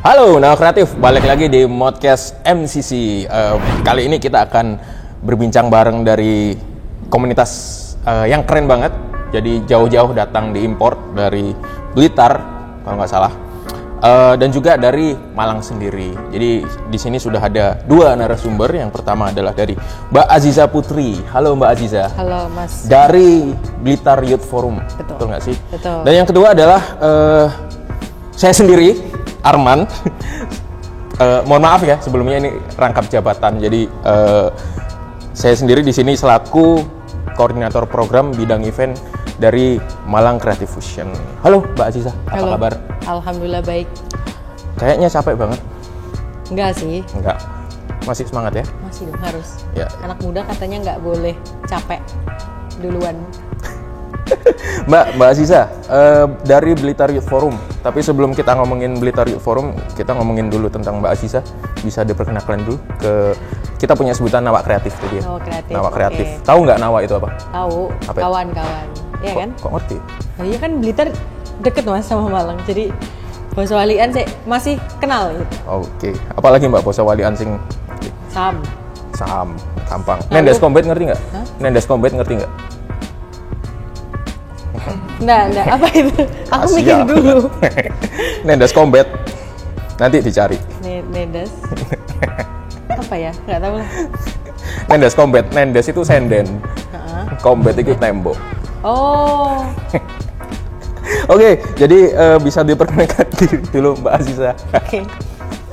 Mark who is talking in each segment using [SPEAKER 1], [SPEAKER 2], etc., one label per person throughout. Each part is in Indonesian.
[SPEAKER 1] Halo, Nawa Kreatif, balik lagi di Modcast MCC. Kali ini kita akan berbincang bareng dari komunitas yang keren banget. Jadi jauh-jauh datang diimport dari Blitar, kalau nggak salah, dan juga dari Malang sendiri. Jadi di sini sudah ada dua narasumber. Yang pertama adalah dari Mbak Aziza Putri. Halo Mbak Aziza.
[SPEAKER 2] Halo Mas.
[SPEAKER 1] Dari Blitar Youth Forum. Betul nggak sih?
[SPEAKER 2] Betul.
[SPEAKER 1] Dan yang kedua adalah saya sendiri, Arman. Mohon maaf ya, sebelumnya ini rangkap jabatan. Jadi saya sendiri di sini selaku koordinator program bidang event dari Malang Creative Fusion. Halo Mbak Aziza, apa kabar?
[SPEAKER 2] Alhamdulillah baik.
[SPEAKER 1] Kayaknya capek banget.
[SPEAKER 2] Enggak sih.
[SPEAKER 1] Enggak. Masih semangat ya?
[SPEAKER 2] Masih dong, harus.
[SPEAKER 1] Ya.
[SPEAKER 2] Anak muda katanya nggak boleh capek duluan.
[SPEAKER 1] Mbak Aziza, dari Blitar Youth Forum. Tapi sebelum kita ngomongin Blitar Youth Forum, kita ngomongin dulu tentang Mbak Aziza. Bisa diperkenalkan dulu ke kita punya sebutan Nawa Kreatif tadi ya.
[SPEAKER 2] Nawa Kreatif.
[SPEAKER 1] Nawa Kreatif.
[SPEAKER 2] Okay.
[SPEAKER 1] Tahu nggak Nawa itu apa?
[SPEAKER 2] Tahu.
[SPEAKER 1] Apa?
[SPEAKER 2] Kawan-kawan. Iya kan?
[SPEAKER 1] Kok ngerti?
[SPEAKER 2] Nah, iya kan Blitar deket Mas sama Malang. Jadi Basa Walian saya masih kenal gitu.
[SPEAKER 1] Oke. Apalagi Mbak Basa Walian sing
[SPEAKER 2] Sam.
[SPEAKER 1] Gampang.
[SPEAKER 2] Lalu,
[SPEAKER 1] Nendes Combat ngerti nggak?
[SPEAKER 2] Hah?
[SPEAKER 1] Nendes Combat ngerti nggak?
[SPEAKER 2] Enggak, apa itu? Aku
[SPEAKER 1] Asia.
[SPEAKER 2] mikir dulu.
[SPEAKER 1] Nendes Combat. Nanti dicari.
[SPEAKER 2] Nendes. Apa ya? Enggak tahu lah.
[SPEAKER 1] Nendes Combat. Nendes itu senden. Combat itu tembok.
[SPEAKER 2] Oh.
[SPEAKER 1] Oke, jadi bisa diperkenalkan diri dulu Mbak Aziza.
[SPEAKER 2] Oke.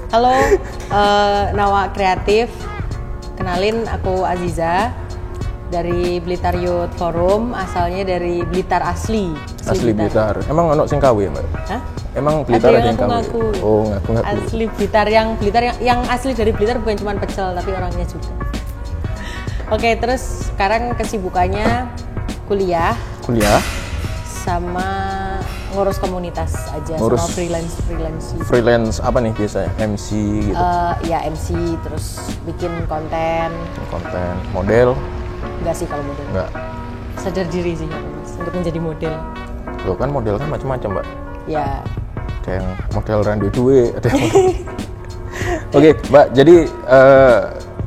[SPEAKER 2] Halo, Nawa Kreatif. Kenalin, aku Aziza dari Blitar Youth Forum, asalnya dari Blitar asli
[SPEAKER 1] Blitar. Emang ono sing KW, Mbak?
[SPEAKER 2] Hah?
[SPEAKER 1] Emang Blitar ada yang KW?
[SPEAKER 2] Ngaku.
[SPEAKER 1] Oh, ngaku.
[SPEAKER 2] Asli Blitar yang asli dari Blitar bukan cuma pecel tapi orangnya juga. Oke, terus sekarang kesibukannya kuliah sama ngurus komunitas aja, sama
[SPEAKER 1] freelance apa nih biasanya? MC gitu.
[SPEAKER 2] Ya MC, terus bikin konten
[SPEAKER 1] model.
[SPEAKER 2] Enggak sih kalau model.
[SPEAKER 1] Enggak.
[SPEAKER 2] Sadar diri sih Mas untuk menjadi model.
[SPEAKER 1] Loh kan model kan macam-macam, Mbak.
[SPEAKER 2] Ya.
[SPEAKER 1] Ada yang model randu duit, ada yang Oke, Mbak, jadi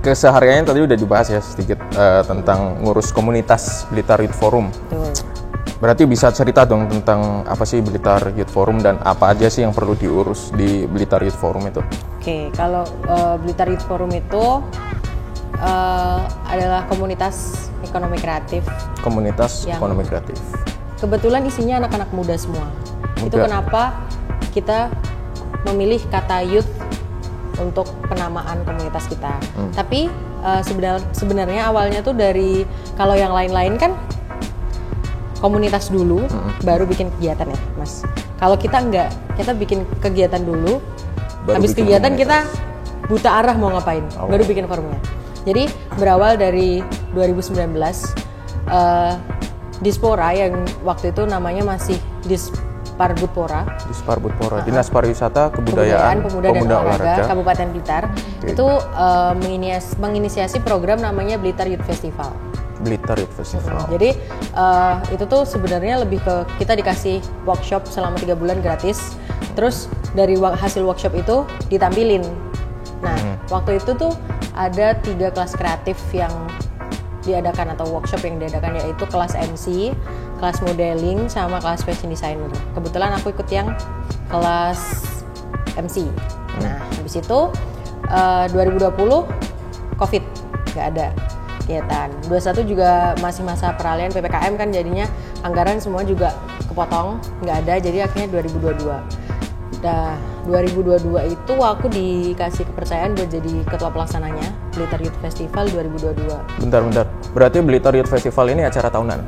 [SPEAKER 1] kesehariannya tadi udah dibahas ya sedikit tentang ngurus komunitas Blitar Youth Forum.
[SPEAKER 2] Betul.
[SPEAKER 1] Berarti bisa cerita dong tentang apa sih Blitar Youth Forum dan apa aja sih yang perlu diurus di Blitar Youth Forum itu?
[SPEAKER 2] Oke, kalau Blitar Youth Forum itu adalah komunitas ekonomi kreatif.
[SPEAKER 1] Ekonomi kreatif.
[SPEAKER 2] Kebetulan isinya anak-anak muda semua. Itu kenapa kita memilih kata youth untuk penamaan komunitas kita. Tapi sebenarnya awalnya tuh dari, kalau yang lain-lain kan komunitas dulu, baru bikin kegiatan ya, Mas. Kalau kita enggak, kita bikin kegiatan dulu, habis kegiatan kita buta arah mau ngapain, baru bikin forumnya. Jadi berawal dari 2019, Dispora yang waktu itu namanya masih Disparbudpora,
[SPEAKER 1] Dinas Pariwisata, Kebudayaan,
[SPEAKER 2] Pemuda dan Olahraga Kabupaten Blitar. Itu menginisiasi program namanya Blitar Youth Festival. Jadi itu tuh sebenarnya lebih ke kita dikasih workshop selama 3 bulan gratis. Terus dari hasil workshop itu ditampilin. Nah, waktu itu tuh ada 3 kelas kreatif yang diadakan atau workshop yang diadakan, yaitu kelas MC, kelas modeling, sama kelas fashion designer. Kebetulan aku ikut yang kelas MC. Nah, habis itu 2020 COVID, nggak ada kegiatan. 21 juga masih masa peralihan PPKM kan, jadinya anggaran semua juga kepotong, nggak ada. Jadi akhirnya 2022. Nah, 2022 itu aku dikasih kepercayaan buat jadi ketua pelaksananya Blitar Youth Festival 2022.
[SPEAKER 1] Bentar. Berarti Blitar Youth Festival ini acara tahunan?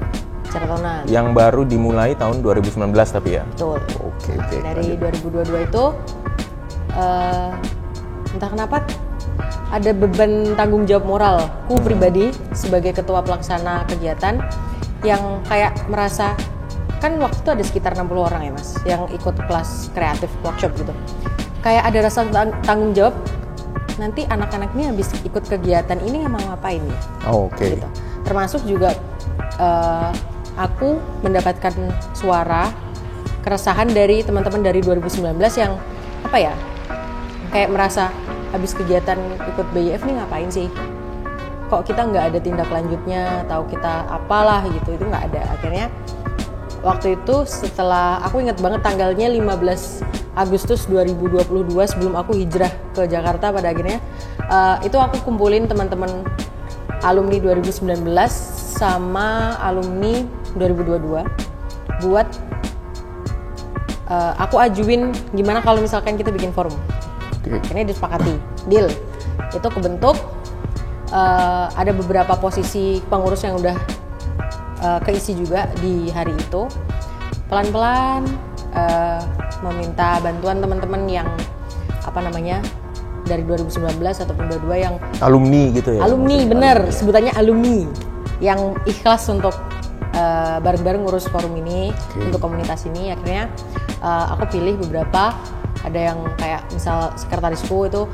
[SPEAKER 2] Acara tahunan.
[SPEAKER 1] Yang baru dimulai tahun 2019 tapi ya?
[SPEAKER 2] Betul.
[SPEAKER 1] Oke.
[SPEAKER 2] Dari 2022 itu entah kenapa ada beban tanggung jawab moralku pribadi sebagai ketua pelaksana kegiatan yang kayak merasa, kan waktu itu ada sekitar 60 orang ya Mas yang ikut kelas kreatif workshop gitu. Kayak ada rasa tanggung jawab, nanti anak-anak ini habis ikut kegiatan ini mau ngapain ya?
[SPEAKER 1] Oke.
[SPEAKER 2] Gitu. Termasuk juga aku mendapatkan suara keresahan dari teman-teman dari 2019 yang apa ya, kayak merasa habis kegiatan ikut BYF nih ngapain sih? Kok kita nggak ada tindak lanjutnya atau kita apalah gitu, itu nggak ada. Akhirnya waktu itu setelah, aku ingat banget tanggalnya 15 Agustus 2022 sebelum aku hijrah ke Jakarta pada akhirnya, itu aku kumpulin teman-teman alumni 2019 sama alumni 2022 buat aku ajuin gimana kalau misalkan kita bikin forum. Akhirnya disepakati, deal. Itu kebentuk, ada beberapa posisi pengurus yang udah keisi juga di hari itu. Pelan-pelan meminta bantuan teman-teman yang dari 2019 ataupun 22 yang
[SPEAKER 1] alumni gitu ya.
[SPEAKER 2] Alumni, bener, sebutannya alumni yang ikhlas untuk bareng-bareng ngurus forum ini, untuk komunitas ini. Akhirnya aku pilih beberapa. Ada yang kayak misal sekretarisku itu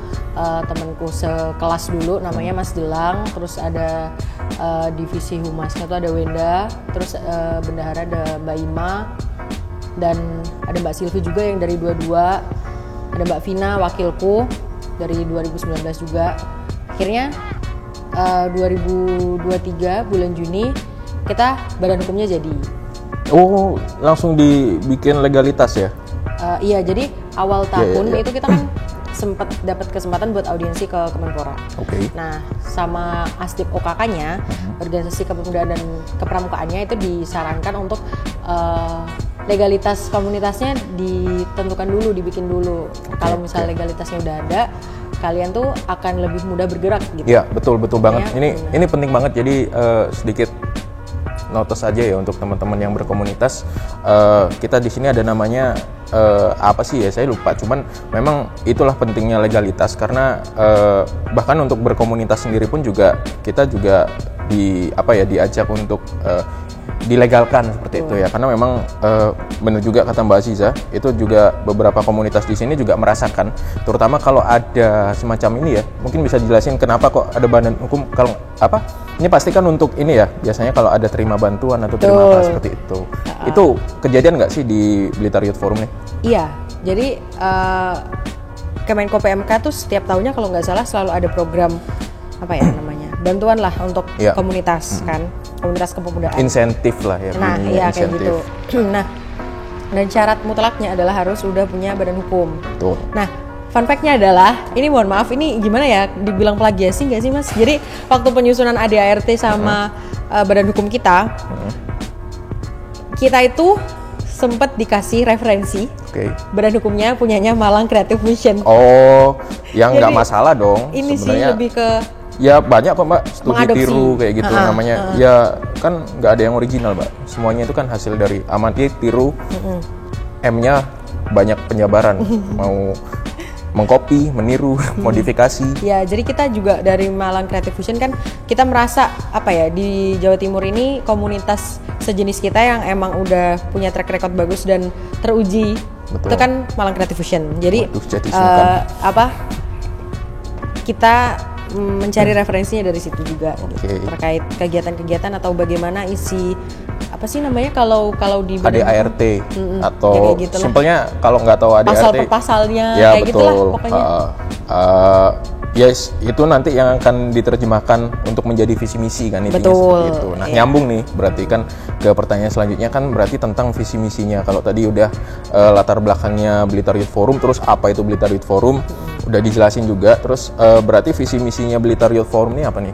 [SPEAKER 2] temanku sekelas dulu namanya Mas Delang, terus ada divisi humasnya tuh ada Wenda, terus bendahara ada Mbak Ima, dan ada Mbak Silvi juga yang dari 22, ada Mbak Vina wakilku dari 2019 juga. Akhirnya 2023 bulan Juni kita badan hukumnya jadi.
[SPEAKER 1] Oh, langsung dibikin legalitas ya?
[SPEAKER 2] Iya, jadi awal tahun itu kita kan sempat dapat kesempatan buat audiensi ke Kemenpora. Nah, sama Asdip OKK-nya, organisasi kepemudaan dan kepramukaannya itu disarankan untuk legalitas komunitasnya ditentukan dulu, dibikin dulu. Kalau misalnya legalitasnya udah ada, kalian tuh akan lebih mudah bergerak gitu.
[SPEAKER 1] Iya, betul banget. Ini penting banget. Jadi sedikit notice aja ya untuk teman-teman yang berkomunitas. Kita di sini ada namanya apa sih ya, saya lupa. Cuman memang itulah pentingnya legalitas, karena bahkan untuk berkomunitas sendiri pun juga kita juga diajak untuk dilegalkan seperti itu ya, karena memang benar juga kata Mbak Aziza, itu juga beberapa komunitas di sini juga merasakan, terutama kalau ada semacam ini ya. Mungkin bisa dijelasin kenapa kok ada badan hukum, kalau ini pasti kan untuk ini ya, biasanya kalau ada terima bantuan atau terima apa seperti itu. Itu kejadian nggak sih di Blitar Youth Forum nih?
[SPEAKER 2] Iya, jadi Kemenko PMK tuh setiap tahunnya kalau nggak salah selalu ada program bantuan lah untuk komunitas kan, komunitas kepemudaan.
[SPEAKER 1] Insentif lah ya.
[SPEAKER 2] Nah, iya kayak gitu. Nah, dan syarat mutlaknya adalah harus udah punya badan hukum.
[SPEAKER 1] Tuh.
[SPEAKER 2] Nah, fun fact-nya adalah, ini mohon maaf, ini gimana ya, dibilang plagiasi nggak sih Mas? Jadi waktu penyusunan ADART sama badan hukum kita, kita itu sempat dikasih referensi. Badan hukumnya punyanya Malang Creative Mission.
[SPEAKER 1] Oh, yang nggak masalah dong.
[SPEAKER 2] Ini sebenarnya sih lebih ke
[SPEAKER 1] ya banyak kok Mbak, studi tiru kayak gitu namanya. Ya kan nggak ada yang original Mbak. Semuanya itu kan hasil dari amati, tiru. M-nya banyak penjabaran. Mau mengcopy, meniru, modifikasi.
[SPEAKER 2] Ya, jadi kita juga dari Malang Creative Fusion kan kita merasa di Jawa Timur ini komunitas sejenis kita yang emang udah punya track record bagus dan teruji. Betul. Itu kan Malang Creative Fusion. Jadi kita mencari referensinya dari situ juga terkait kegiatan-kegiatan atau bagaimana isi kalau di
[SPEAKER 1] ADART atau simpelnya kalau nggak tahu ADART
[SPEAKER 2] pasal per pasalnya
[SPEAKER 1] ya,
[SPEAKER 2] kayak
[SPEAKER 1] betul.
[SPEAKER 2] Gitulah pokoknya.
[SPEAKER 1] Yes, itu nanti yang akan diterjemahkan untuk menjadi visi misi kan, intinya seperti itu. Nah, nyambung nih berarti kan ke pertanyaan selanjutnya, kan berarti tentang visi misinya. Kalau tadi udah latar belakangnya Blitar Youth Forum, terus apa itu Blitar Youth Forum udah dijelasin juga, terus berarti visi misinya Blitar Youth Forum ini apa nih?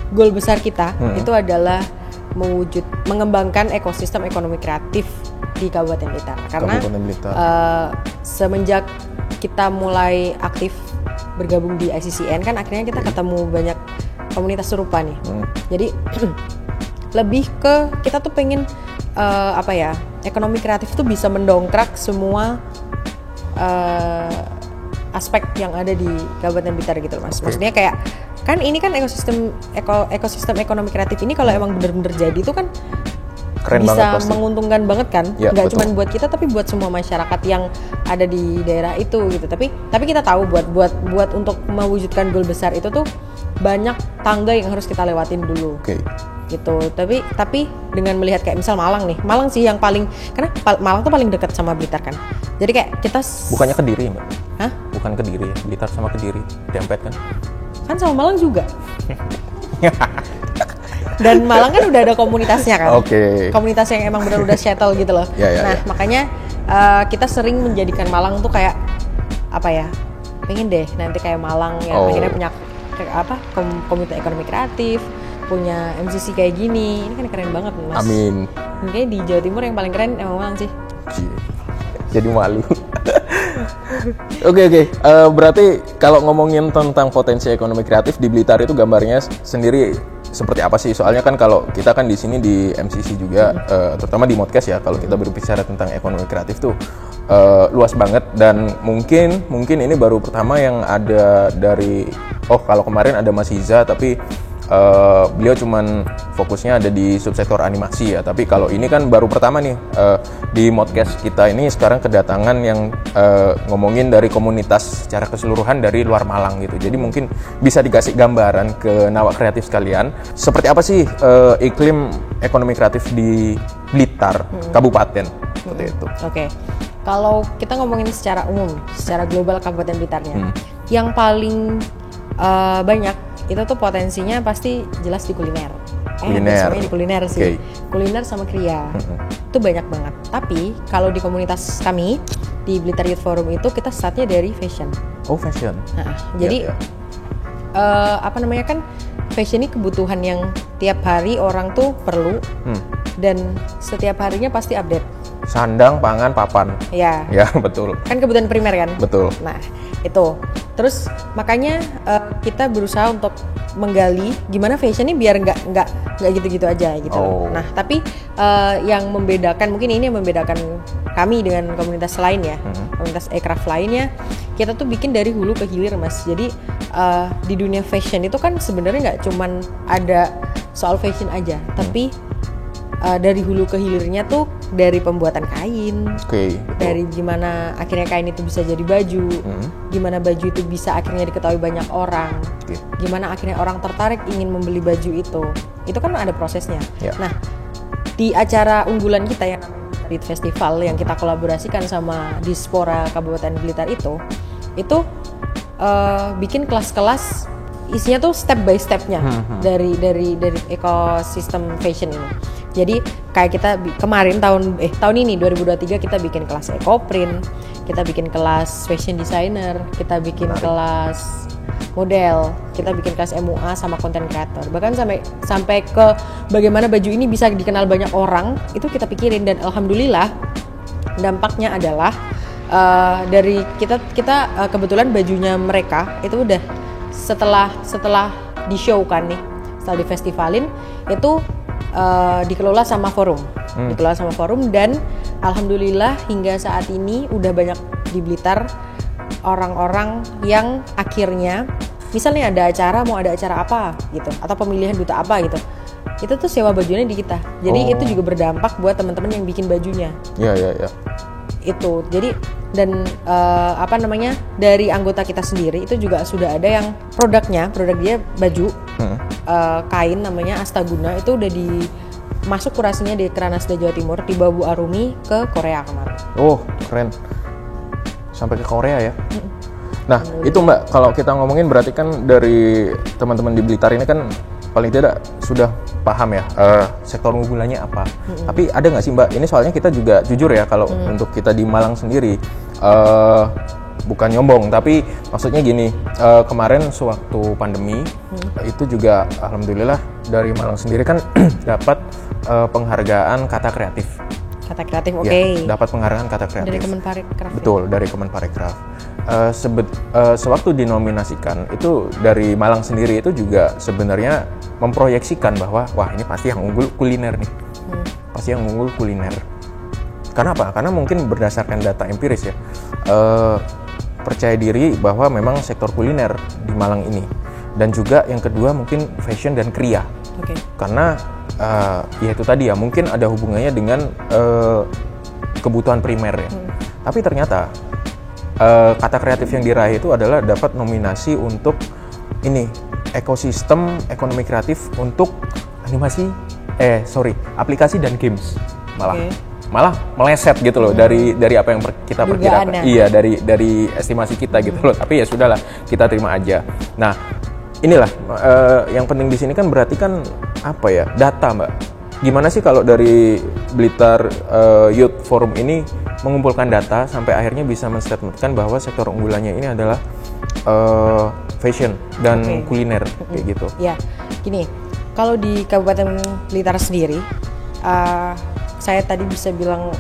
[SPEAKER 2] Goal besar kita itu adalah mengembangkan ekosistem ekonomi kreatif di Kabupaten Blitar. Karena semenjak kita mulai aktif bergabung di ICCN kan akhirnya kita ketemu banyak komunitas serupa nih. Jadi lebih ke kita tuh pengen ekonomi kreatif tuh bisa mendongkrak semua aspek yang ada di Kabupaten Blitar gitu Mas. Maksudnya kayak kan ini kan ekosistem ekonomi kreatif ini kalau emang bener-bener jadi itu kan keren bisa banget, menguntungkan banget kan, nggak cuma buat kita tapi buat semua masyarakat yang ada di daerah itu gitu. Tapi kita tahu buat untuk mewujudkan goal besar itu tuh banyak tangga yang harus kita lewatin dulu. gitu. Tapi dengan melihat kayak misal Malang nih, Malang sih yang paling, karena Malang tuh paling dekat sama Blitar kan. Jadi kayak kita
[SPEAKER 1] bukannya Kediri Mbak?
[SPEAKER 2] Hah?
[SPEAKER 1] Bukan Kediri ya, Blitar sama Kediri dempet kan?
[SPEAKER 2] Kan sama Malang juga. Dan Malang kan udah ada komunitasnya kan.
[SPEAKER 1] Oke.
[SPEAKER 2] Komunitas yang emang benar udah settle gitu loh.
[SPEAKER 1] Ya.
[SPEAKER 2] Makanya kita sering menjadikan Malang tuh kayak apa ya? Pengen deh nanti kayak Malang yang akhirnya punya komunitas ekonomi kreatif, punya MCC kayak gini. Ini kan keren banget Mas.
[SPEAKER 1] Amin.
[SPEAKER 2] Kayaknya di Jawa Timur yang paling keren emang Malang sih.
[SPEAKER 1] Jadi malu. Oke. Berarti kalau ngomongin tentang potensi ekonomi kreatif di Blitar itu gambarnya sendiri seperti apa sih? Soalnya kan kalau kita kan di sini di MCC juga, terutama di Modcast ya, kalau kita berbicara tentang ekonomi kreatif tuh luas banget, dan mungkin ini baru pertama yang ada dari kalau kemarin ada Mas Hiza, tapi beliau cuman fokusnya ada di subsektor animasi ya. Tapi kalau ini kan baru pertama nih di Modcast kita ini sekarang kedatangan yang ngomongin dari komunitas secara keseluruhan dari luar Malang gitu. Jadi mungkin bisa dikasih gambaran ke nawak kreatif sekalian seperti apa sih iklim ekonomi kreatif di Blitar Kabupaten seperti itu.
[SPEAKER 2] Oke. Kalau kita ngomongin secara umum, secara global Kabupaten Blitarnya, yang paling banyak itu tuh potensinya pasti jelas di kuliner. Semuanya di kuliner sih. Kuliner sama kria. Itu banyak banget. Tapi kalau di komunitas kami di Blitar Youth Forum itu kita startnya dari fashion.
[SPEAKER 1] Oh, fashion.
[SPEAKER 2] Jadi kan fashion ini kebutuhan yang tiap hari orang tuh perlu dan setiap harinya pasti update.
[SPEAKER 1] Sandang, pangan, papan.
[SPEAKER 2] Ya,
[SPEAKER 1] betul.
[SPEAKER 2] Kan kebutuhan primer kan.
[SPEAKER 1] Betul.
[SPEAKER 2] Nah, itu. Terus makanya kita berusaha untuk menggali gimana fashion ini biar nggak gitu-gitu aja gitu. Nah, tapi yang membedakan, mungkin ini yang membedakan kami dengan komunitas lain ya, komunitas aircraft lainnya, kita tuh bikin dari hulu ke hilir Mas. Jadi di dunia fashion itu kan sebenarnya nggak cuman ada soal fashion aja, tapi dari hulu ke hilirnya tuh dari pembuatan kain, dari gimana akhirnya kain itu bisa jadi baju, gimana baju itu bisa akhirnya diketahui banyak orang, gimana akhirnya orang tertarik ingin membeli baju itu kan ada prosesnya. Nah, di acara unggulan kita yang namanya Youth Festival yang kita kolaborasikan sama Dispora Kabupaten Blitar itu bikin kelas-kelas isinya tuh step by stepnya dari ekosistem fashion ini. Jadi kayak kita kemarin tahun ini 2023 kita bikin kelas ekoprint, kita bikin kelas fashion designer, kita bikin kelas model, kita bikin kelas MUA sama content creator. Bahkan sampai ke bagaimana baju ini bisa dikenal banyak orang, itu kita pikirin, dan alhamdulillah dampaknya adalah dari kita kebetulan bajunya mereka itu udah setelah di show kan nih, setelah di festivalin itu dikelola sama forum, dan alhamdulillah hingga saat ini udah banyak di Blitar orang-orang yang akhirnya misalnya mau ada acara apa gitu, atau pemilihan duta apa gitu, itu tuh sewa bajunya di kita. Jadi itu juga berdampak buat teman-teman yang bikin bajunya.
[SPEAKER 1] Iya.
[SPEAKER 2] Itu jadi, dan dari anggota kita sendiri itu juga sudah ada yang produk dia baju kain namanya Astaguna, itu udah masuk kurasinya di Kranasda Jawa Timur, dibawa Bu Arumi ke Korea kemarin. Oh,
[SPEAKER 1] keren. Sampai ke Korea ya. Nah, itu Mbak, kalau kita ngomongin berarti kan dari teman-teman di Blitar ini kan paling tidak sudah paham ya sektor unggulannya apa. Tapi ada nggak sih Mbak, ini soalnya kita juga jujur ya kalau untuk kita di Malang sendiri, bukan nyombong, tapi maksudnya gini, kemarin sewaktu pandemi itu juga alhamdulillah dari Malang sendiri kan dapat penghargaan kata kreatif.
[SPEAKER 2] Kata kreatif, oke.
[SPEAKER 1] Dapat penghargaan kata kreatif.
[SPEAKER 2] Dari Kemenparekraf.
[SPEAKER 1] Betul, dari Kemenparekraf. Sewaktu dinominasikan itu dari Malang sendiri itu juga sebenarnya memproyeksikan bahwa wah ini pasti yang unggul kuliner nih, pasti yang unggul kuliner. Karena apa? Karena mungkin berdasarkan data empiris ya, percaya diri bahwa memang sektor kuliner di Malang ini, dan juga yang kedua mungkin fashion dan kria. Karena ya itu tadi ya, mungkin ada hubungannya dengan kebutuhan primer ya. Tapi ternyata kata kreatif yang diraih itu adalah dapat nominasi untuk ini ekosistem ekonomi kreatif untuk aplikasi dan games malah meleset gitu loh dari apa yang kita perkirakan. Iya, dari estimasi kita gitu loh. Tapi ya sudahlah, kita terima aja. Nah, inilah yang penting di sini kan berarti kan apa ya? Data, Mbak. Gimana sih kalau dari Blitar Youth Forum ini mengumpulkan data sampai akhirnya bisa menstatementkan bahwa sektor unggulannya ini adalah fashion dan kuliner kayak gitu.
[SPEAKER 2] Ya, gini. Kalau di Kabupaten Blitar sendiri, saya tadi bisa bilang,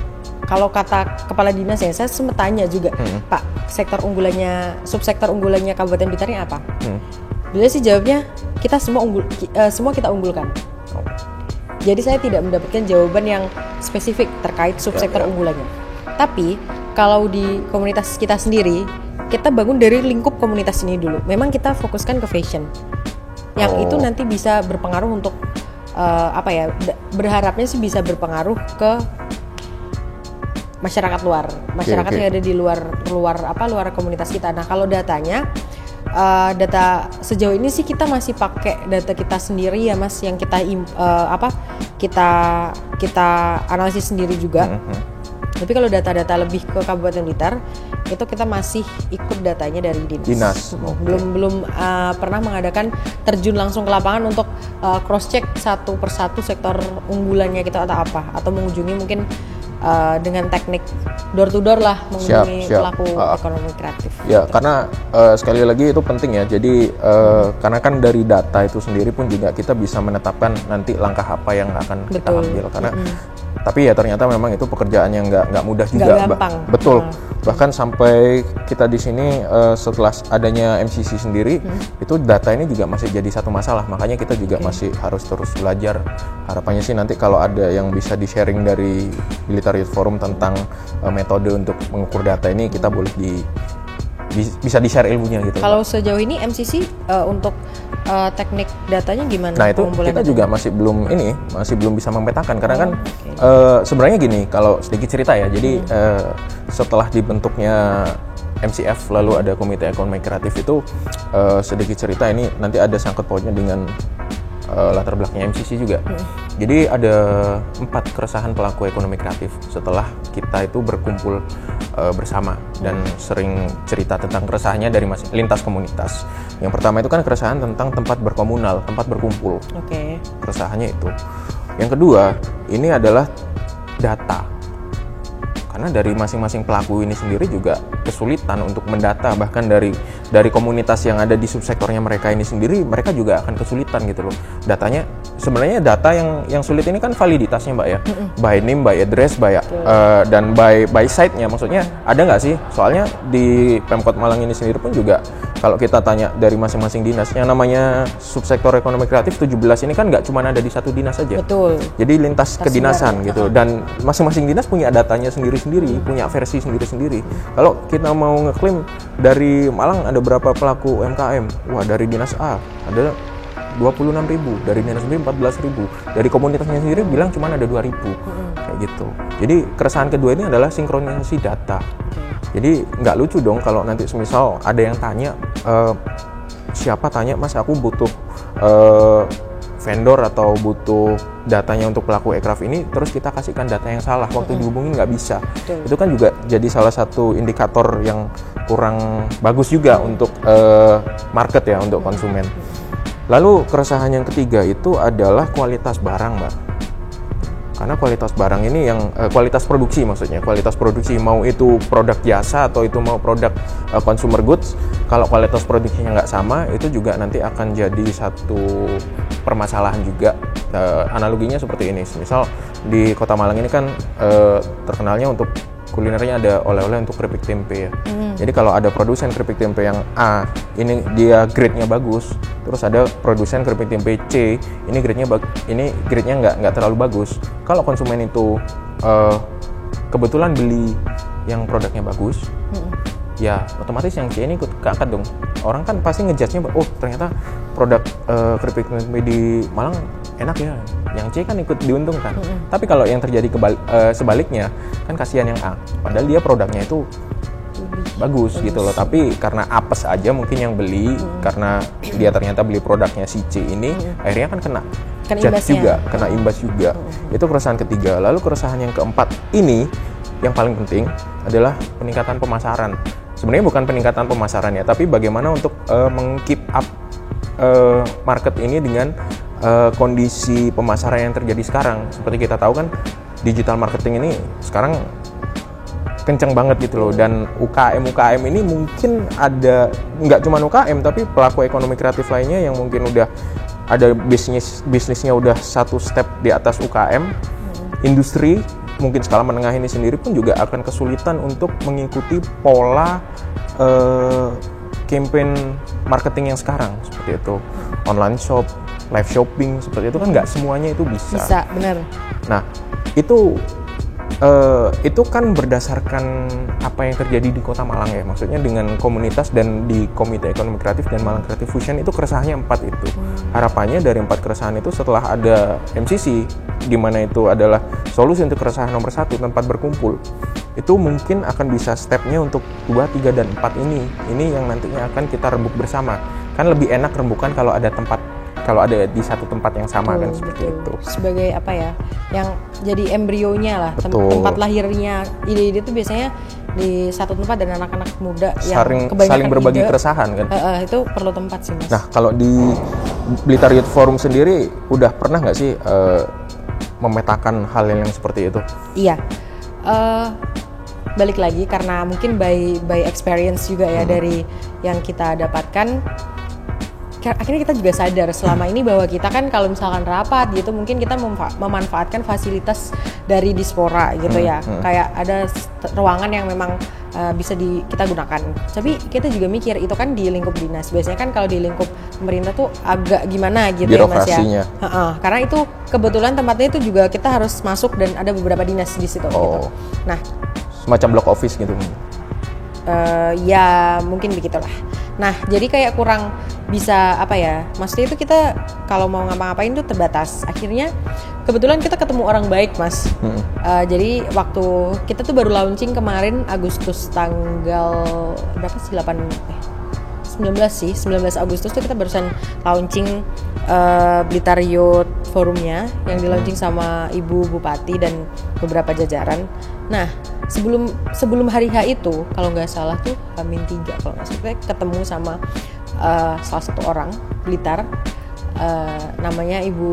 [SPEAKER 2] kalau kata kepala dinas ya, saya sempat tanya juga, Pak, subsektor unggulannya Kabupaten Blitar ini apa? Beliau sih jawabnya, kita semua kita unggulkan. Jadi saya tidak mendapatkan jawaban yang spesifik terkait subsektor unggulannya. Tapi kalau di komunitas kita sendiri, kita bangun dari lingkup komunitas ini dulu. Memang kita fokuskan ke fashion, yang itu nanti bisa berpengaruh untuk berharapnya sih bisa berpengaruh ke masyarakat luar, yang ada di luar komunitas kita. Nah, kalau datanya, data sejauh ini sih kita masih pakai data kita sendiri ya, Mas, yang kita analisis sendiri juga. Tapi kalau data-data lebih ke Kabupaten Blitar, itu kita masih ikut datanya dari dinas. Belum pernah mengadakan terjun langsung ke lapangan untuk cross check satu persatu sektor unggulannya kita atau apa, atau mengunjungi mungkin dengan teknik door to door lah, mengunjungi pelaku ekonomi kreatif.
[SPEAKER 1] Ya, karena sekali lagi itu penting ya. Jadi karena kan dari data itu sendiri pun juga kita bisa menetapkan nanti langkah apa yang akan kita ambil. Karena tapi ya ternyata memang itu pekerjaan yang nggak mudah juga. Betul. Bahkan sampai kita di sini setelah adanya MCC sendiri, itu data ini juga masih jadi satu masalah. Makanya kita juga masih harus terus belajar. Harapannya sih nanti kalau ada yang bisa di-sharing dari Blitar Youth Forum tentang metode untuk mengukur data ini, kita boleh bisa di-share ilmunya gitu.
[SPEAKER 2] Kalau sejauh ini MCC untuk teknik datanya gimana?
[SPEAKER 1] Nah, itu kita juga masih belum bisa memetakan karena kan sebenarnya gini, kalau sedikit cerita ya. Jadi setelah dibentuknya MCF lalu ada Komite Ekonomi Kreatif itu, sedikit cerita ini nanti ada sangkut pautnya dengan latar belakangnya MCC juga. Jadi ada 4 keresahan pelaku ekonomi kreatif setelah kita itu berkumpul bersama dan sering cerita tentang keresahannya dari lintas komunitas. Yang pertama itu kan keresahan tentang tempat berkomunal, tempat berkumpul. Keresahannya itu. Yang kedua, ini adalah data. Karena dari masing-masing pelaku ini sendiri juga kesulitan untuk mendata, bahkan dari komunitas yang ada di subsektornya mereka ini sendiri, mereka juga akan kesulitan gitu loh. Datanya, sebenarnya data yang sulit ini kan validitasnya, Mbak ya, by name, by address, dan by site-nya. Maksudnya ada nggak sih? Soalnya di Pemkot Malang ini sendiri pun juga kalau kita tanya dari masing-masing dinas, yang namanya subsektor ekonomi kreatif 17 ini kan nggak cuma ada di satu dinas saja.
[SPEAKER 2] Betul.
[SPEAKER 1] Jadi lintas kedinasan gitu, dan masing-masing dinas punya datanya sendiri-sendiri, punya versi sendiri-sendiri. Kalau kita mau ngeklaim dari Malang ada berapa pelaku UMKM, wah dari dinas A ada 26.000, dari dinas B 14.000, dari komunitasnya sendiri bilang cuma ada 2.000, kayak gitu. Jadi keresahan kedua ini adalah sinkronisasi data. Jadi nggak lucu dong kalau nanti semisal ada yang tanya, siapa tanya, Mas aku butuh vendor atau butuh datanya untuk pelaku ekraf ini, terus kita kasihkan data yang salah, waktu dihubungin nggak bisa. Itu kan juga jadi salah satu indikator yang kurang bagus juga untuk market ya, untuk konsumen. Lalu keresahan yang ketiga itu adalah kualitas barang, Mbak. Karena kualitas barang ini yang kualitas produksi, maksudnya kualitas produksi, mau itu produk jasa atau itu mau produk consumer goods, kalau kualitas produksinya nggak sama, itu juga nanti akan jadi satu permasalahan juga. Analoginya seperti ini, misal di Kota Malang ini kan terkenalnya untuk kulinernya ada oleh-oleh untuk keripik tempe ya. Jadi kalau ada produsen keripik tempe yang A, ini dia grade-nya bagus, terus ada produsen keripik tempe C, ini grade-nya nggak terlalu bagus. Kalau konsumen itu kebetulan beli yang produknya bagus, ya otomatis yang C ini ikut keangkat dong. Orang kan pasti ngejudge-nya, oh ternyata produk keripik tempe di Malang enak ya, yang C kan ikut diuntungkan. Tapi kalau yang terjadi sebaliknya, kan kasihan yang A, padahal dia produknya itu bagus gitu loh, tapi karena apes aja mungkin yang beli, karena dia ternyata beli produknya si C ini, akhirnya kan kena. Judge juga, kena imbas juga. Itu keresahan ketiga. Lalu keresahan yang keempat ini yang paling penting adalah peningkatan pemasaran. Sebenarnya bukan peningkatan pemasaran ya, tapi bagaimana untuk meng-keep up market ini dengan kondisi pemasaran yang terjadi sekarang. Seperti kita tahu kan, digital marketing ini sekarang kenceng banget gitu loh, dan UKM ini mungkin ada, nggak cuma UKM tapi pelaku ekonomi kreatif lainnya yang mungkin udah ada bisnisnya udah satu step di atas UKM. Industri mungkin skala menengah ini sendiri pun juga akan kesulitan untuk mengikuti pola campaign marketing yang sekarang, seperti itu online shop, live shopping, seperti itu kan nggak semuanya itu bisa.
[SPEAKER 2] Bisa, benar.
[SPEAKER 1] Nah, itu kan berdasarkan apa yang terjadi di Kota Malang ya, maksudnya dengan komunitas dan di Komite Ekonomi Kreatif dan Malang Creative Fusion itu keresahannya 4 itu. Harapannya dari 4 keresahan itu setelah ada MCC, di mana itu adalah solusi untuk keresahan nomor 1, tempat berkumpul, itu mungkin akan bisa stepnya untuk 2, 3, dan 4 ini yang nantinya akan kita rembuk bersama. Kan lebih enak rembukan kalau ada di satu tempat yang sama kan, seperti itu.
[SPEAKER 2] Sebagai apa ya, yang jadi embrionya lah, tempat lahirnya ide-ide itu biasanya di satu tempat, dan anak-anak muda yang kebanyakan
[SPEAKER 1] saling berbagi keresahan kan.
[SPEAKER 2] Itu perlu tempat sih, Mas.
[SPEAKER 1] Nah, kalau di Blitar Youth Forum sendiri udah pernah nggak sih memetakan hal yang seperti itu?
[SPEAKER 2] Iya. Balik lagi karena mungkin by experience juga ya, dari yang kita dapatkan. Akhirnya kita juga sadar selama ini bahwa kita kan kalau misalkan rapat gitu, mungkin kita memanfaatkan fasilitas dari Dispora gitu ya. Kayak ada ruangan yang memang bisa kita gunakan. Tapi kita juga mikir itu kan di lingkup dinas. Biasanya kan kalau di lingkup pemerintah tuh agak gimana gitu ya, Mas ya. Karena itu kebetulan tempatnya itu juga kita harus masuk dan ada beberapa dinas di situ gitu. Nah,
[SPEAKER 1] semacam block office gitu.
[SPEAKER 2] Ya mungkin begitulah. Nah, jadi kayak kurang bisa apa ya, maksudnya itu kita kalau mau ngapa-ngapain tuh terbatas. Akhirnya kebetulan kita ketemu orang baik, Mas. Jadi waktu kita tuh baru launching kemarin Agustus tanggal berapa sih, 19 Agustus tuh kita barusan launching Blitar Youth Forumnya yang di launching sama Ibu Bupati dan beberapa jajaran. Nah, sebelum hari H itu kalau nggak salah tuh H-3 kalau nggak salah, ketemu sama salah satu orang Blitar, namanya Ibu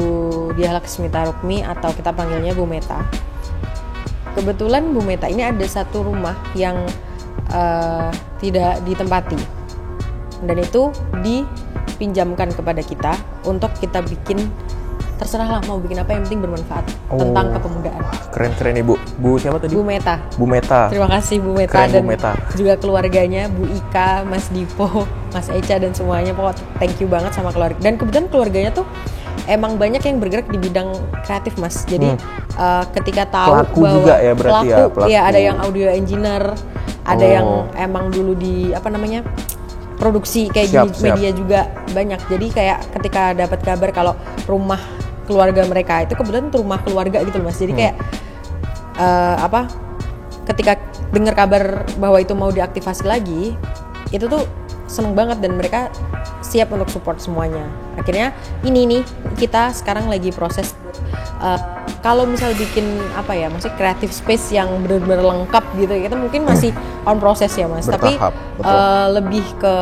[SPEAKER 2] Diah Laksmita Rukmi atau kita panggilnya Bu Meta. Kebetulan Bu Meta ini ada satu rumah yang tidak ditempati, dan itu dipinjamkan kepada kita untuk kita bikin, terserah lah mau bikin apa, yang penting bermanfaat tentang kepemudaan.
[SPEAKER 1] Keren Ibu. Bu siapa tadi?
[SPEAKER 2] Bu Meta.
[SPEAKER 1] Bu Meta.
[SPEAKER 2] Terima kasih Bu Meta.
[SPEAKER 1] Keren,
[SPEAKER 2] dan
[SPEAKER 1] Bu Meta.
[SPEAKER 2] Juga keluarganya, Bu Ika, Mas Dipo, Mas Echa dan semuanya. Pokoknya thank you banget sama keluarga. Dan kebetulan keluarganya tuh emang banyak yang bergerak di bidang kreatif, Mas. Jadi ketika tahu
[SPEAKER 1] pelaku
[SPEAKER 2] bahwa
[SPEAKER 1] juga ya berarti pelaku.
[SPEAKER 2] Ya ada yang audio engineer, ada yang emang dulu di produksi kayak di media juga banyak. Jadi kayak ketika dapat kabar kalau rumah keluarga mereka itu kebetulan rumah keluarga gitu loh, Mas. Jadi kayak ketika dengar kabar bahwa itu mau diaktifasi lagi, itu tuh seneng banget dan mereka siap untuk support semuanya. Akhirnya ini nih kita sekarang lagi proses kalau misal bikin maksudnya creative space yang benar-benar lengkap gitu, kita mungkin masih on proses ya, Mas.
[SPEAKER 1] Bertahap,
[SPEAKER 2] tapi lebih ke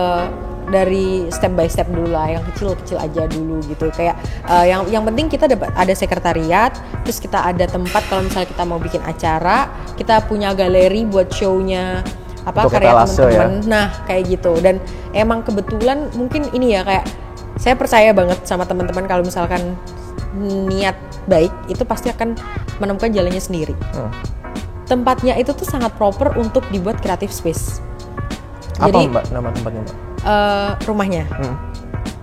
[SPEAKER 2] dari step by step dulu lah, yang kecil-kecil aja dulu gitu. Kayak yang penting kita ada sekretariat, terus kita ada tempat kalau misalnya kita mau bikin acara, kita punya galeri buat show-nya karya teman-teman. Ya? Nah, kayak gitu. Dan emang kebetulan mungkin ini ya, kayak saya percaya banget sama teman-teman kalau misalkan niat baik itu pasti akan menemukan jalannya sendiri. Tempatnya itu tuh sangat proper untuk dibuat creative space.
[SPEAKER 1] Apa Mbak nama tempatnya, Mbak?
[SPEAKER 2] Rumahnya.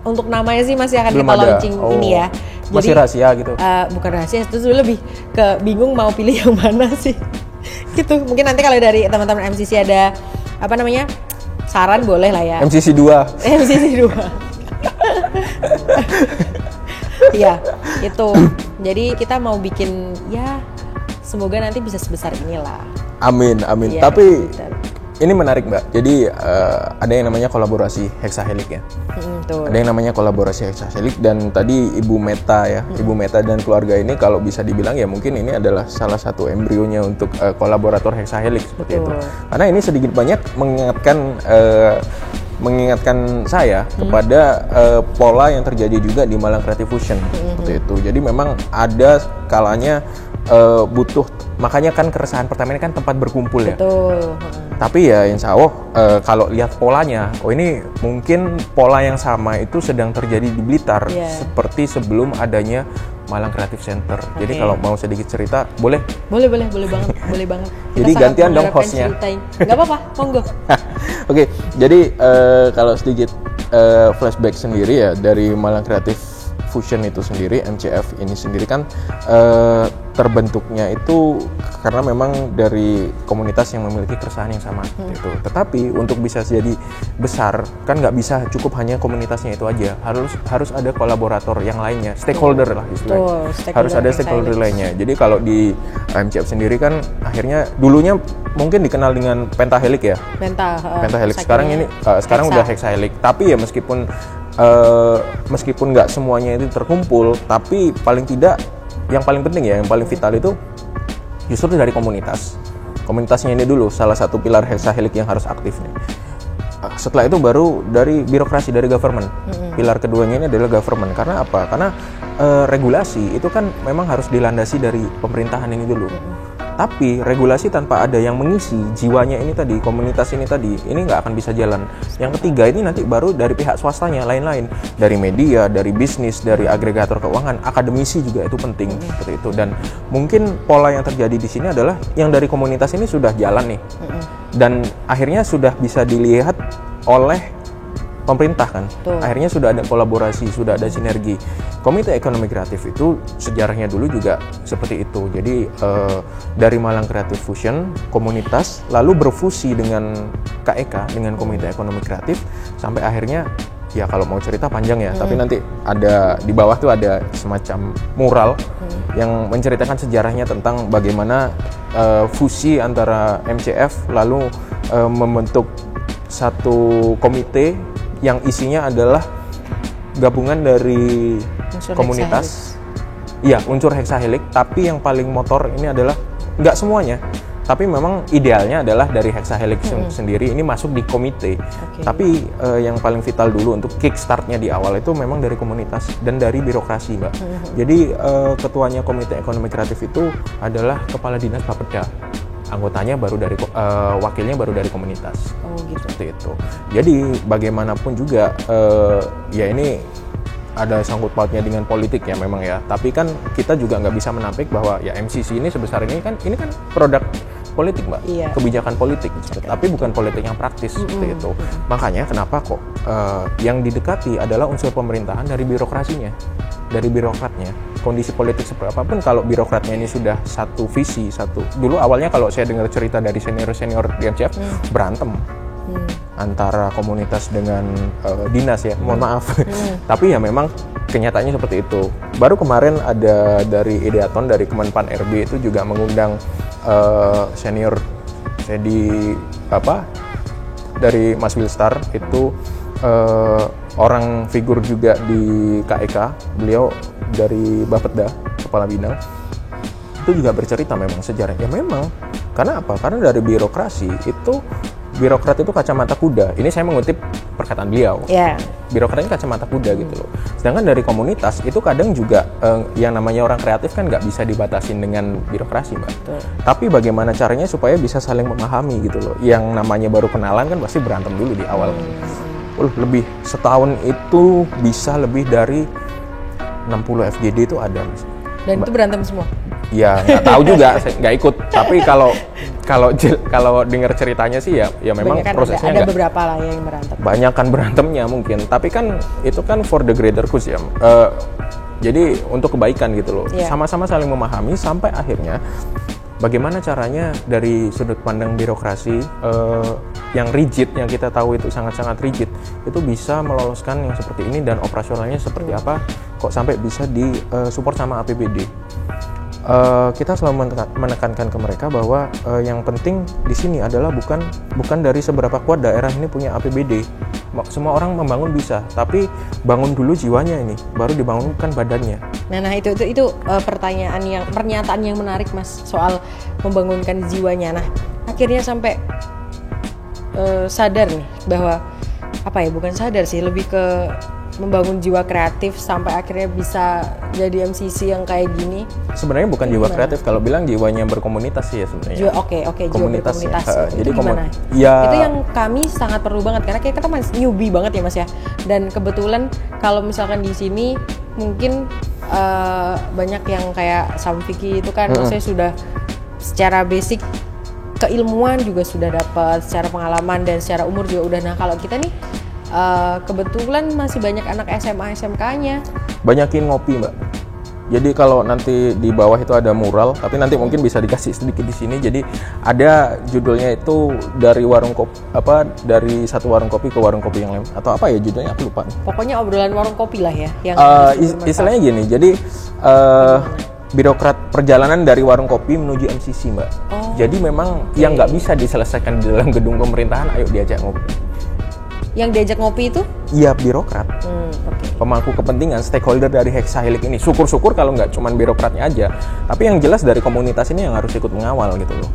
[SPEAKER 2] Untuk namanya sih masih akan
[SPEAKER 1] belum
[SPEAKER 2] kita launching ini ya.
[SPEAKER 1] Masih rahasia gitu?
[SPEAKER 2] Bukan rahasia, itu lebih ke bingung mau pilih yang mana sih. Gitu. Mungkin nanti kalau dari teman-teman MCC ada saran boleh lah ya.
[SPEAKER 1] MCC 2.
[SPEAKER 2] MCC 2. Iya, itu. Jadi kita mau bikin semoga nanti bisa sebesar inilah.
[SPEAKER 1] Amin.
[SPEAKER 2] Ya,
[SPEAKER 1] tapi Ini menarik Mbak. Jadi ada yang namanya kolaborasi hexahelix ya. Ada yang namanya kolaborasi hexahelix dan tadi Ibu Meta ya, Ibu Meta dan keluarga ini kalau bisa dibilang ya mungkin ini adalah salah satu embrionya untuk kolaborator hexahelix seperti itu. Karena ini sedikit banyak mengingatkan saya kepada pola yang terjadi juga di Malang Creative Fusion seperti itu. Jadi memang ada kalanya butuh, makanya kan keresahan pertama ini kan tempat berkumpul ya.
[SPEAKER 2] Betul.
[SPEAKER 1] Tapi ya insya Allah kalau lihat polanya, ini mungkin pola yang sama itu sedang terjadi di Blitar seperti sebelum adanya Malang Creative Center. Okay. Jadi kalau mau sedikit cerita, boleh? Boleh banget. Jadi gantian dong hostnya.
[SPEAKER 2] Nggak apa-apa, monggo.
[SPEAKER 1] Oke, jadi kalau sedikit flashback sendiri ya dari Malang Creative Fusion itu sendiri, MCF ini sendiri kan terbentuknya itu karena memang dari komunitas yang memiliki keresahan yang sama gitu. Tetapi untuk bisa jadi besar kan nggak bisa cukup hanya komunitasnya itu aja, harus ada kolaborator yang lainnya, stakeholder lah istilahnya. Harus ada stakeholder lainnya. Jadi kalau di MCF sendiri kan akhirnya dulunya mungkin dikenal dengan pentahelix ya. Pentahelix. Sekarang udah hexahelix. Tapi ya meskipun nggak semuanya itu terkumpul, tapi paling tidak yang paling penting ya, yang paling vital itu justru dari komunitasnya ini dulu salah satu pilar hexahelix yang harus aktif nih. Setelah itu baru dari birokrasi, dari government. Pilar keduanya ini adalah government. Karena apa? Karena regulasi itu kan memang harus dilandasi dari pemerintahan ini dulu. Tapi regulasi tanpa ada yang mengisi jiwanya ini tadi, komunitas ini tadi, ini nggak akan bisa jalan. Yang ketiga ini nanti baru dari pihak swastanya, lain-lain. Dari media, dari bisnis, dari agregator keuangan, akademisi juga itu penting. Seperti itu. Dan mungkin pola yang terjadi di sini adalah yang dari komunitas ini sudah jalan nih. Dan akhirnya sudah bisa dilihat oleh pemerintah kan. Akhirnya sudah ada kolaborasi, sudah ada sinergi. Komite Ekonomi Kreatif itu sejarahnya dulu juga seperti itu. Jadi dari Malang Creative Fusion, komunitas lalu berfusi dengan KEK, dengan Komite Ekonomi Kreatif, sampai akhirnya ya kalau mau cerita panjang ya, tapi nanti ada di bawah tuh ada semacam mural yang menceritakan sejarahnya tentang bagaimana fusi antara MCF lalu membentuk satu komite yang isinya adalah gabungan dari unsur komunitas, iya unsur hexahelix, tapi yang paling motor ini adalah nggak semuanya, tapi memang idealnya adalah dari hexahelix sendiri ini masuk di komite. Tapi yang paling vital dulu untuk kickstartnya di awal itu memang dari komunitas dan dari birokrasi Mbak. Jadi ketuanya Komite Ekonomi Kreatif itu adalah Kepala Dinas Bapeda. Anggotanya baru dari wakilnya baru dari komunitas. Gitu. Seperti itu. Jadi bagaimanapun juga ya ini ada sangkut pautnya dengan politik ya memang ya. Tapi kan kita juga nggak bisa menampik bahwa ya MCC ini sebesar ini kan produk politik Mbak, kebijakan politik. Tapi bukan politik yang praktis seperti itu. Makanya kenapa kok yang didekati adalah unsur pemerintahan dari birokrasinya, dari birokratnya. Kondisi politik seperti apapun, kalau birokratnya ini sudah satu visi, dulu awalnya kalau saya dengar cerita dari senior di MCF berantem antara komunitas dengan dinas ya, mohon maaf. Tapi ya memang kenyataannya seperti itu. Baru kemarin ada dari Ideaton, dari Kemenpan RB itu juga mengundang senior saya dari Mas Wilstar itu orang figur juga di KEK, beliau dari Bapeda, Kepala Bidang, itu juga bercerita memang sejarahnya memang. Karena apa? Karena dari birokrasi itu, birokrat itu kacamata kuda. Ini saya mengutip perkataan beliau. Birokrat ini kacamata kuda gitu loh. Sedangkan dari komunitas itu kadang juga yang namanya orang kreatif kan nggak bisa dibatasin dengan birokrasi Mbak. Tapi bagaimana caranya supaya bisa saling memahami gitu loh. Yang namanya baru kenalan kan pasti berantem dulu di awal. Lebih setahun itu bisa lebih dari 60 FGD itu ada Mas.
[SPEAKER 2] Dan itu berantem semua?
[SPEAKER 1] Ya nggak tahu juga, saya nggak ikut. Tapi kalau dengar ceritanya sih ya memang kan prosesnya
[SPEAKER 2] ada beberapa lah yang berantem.
[SPEAKER 1] Banyak kan berantemnya mungkin. Tapi kan itu kan for the greater cause ya. Jadi untuk kebaikan gitu loh. Sama-sama saling memahami sampai akhirnya bagaimana caranya dari sudut pandang birokrasi yang rigid, yang kita tahu itu sangat-sangat rigid, itu bisa meloloskan yang seperti ini dan operasionalnya seperti apa, kok sampai bisa disupport sama APBD. kita selalu menekankan ke mereka bahwa yang penting di sini adalah bukan dari seberapa kuat daerah ini punya APBD. Semua orang membangun bisa, tapi bangun dulu jiwanya ini, baru dibangunkan badannya.
[SPEAKER 2] Nah itu pernyataan yang menarik Mas, soal membangunkan jiwanya. Nah akhirnya sampai sadar nih bahwa bukan sadar sih, lebih ke membangun jiwa kreatif sampai akhirnya bisa jadi MCC yang kayak gini.
[SPEAKER 1] Sebenarnya bukan jiwa kreatif, kalau bilang jiwanya berkomunitas sih ya sebenarnya.
[SPEAKER 2] Oke, jiwa berkomunitas.
[SPEAKER 1] Jadi
[SPEAKER 2] gimana? Itu yang kami sangat perlu banget karena kita masih newbie banget ya Mas ya. Dan kebetulan kalau misalkan di sini mungkin banyak yang kayak Samfiki itu kan maksudnya sudah secara basic keilmuan juga sudah dapat, secara pengalaman dan secara umur juga udah. Nah kalau kita nih kebetulan masih banyak anak SMA SMK-nya.
[SPEAKER 1] Banyakin ngopi Mbak. Jadi kalau nanti di bawah itu ada mural, tapi nanti mungkin bisa dikasih sedikit di sini. Jadi ada judulnya itu dari dari satu warung kopi ke warung kopi yang lain, atau apa ya judulnya aku lupa.
[SPEAKER 2] Pokoknya obrolan warung kopi lah ya. Yang
[SPEAKER 1] istilahnya gini. Jadi birokrat perjalanan dari warung kopi menuju MCC Mbak. Jadi memang yang nggak bisa diselesaikan di dalam gedung pemerintahan, ayo diajak ngopi.
[SPEAKER 2] Yang diajak ngopi itu?
[SPEAKER 1] Iya, birokrat. Pemangku kepentingan, stakeholder dari Hexahelix ini. Syukur-syukur kalau nggak cuma birokratnya aja, tapi yang jelas dari komunitas ini yang harus ikut mengawal gitu loh.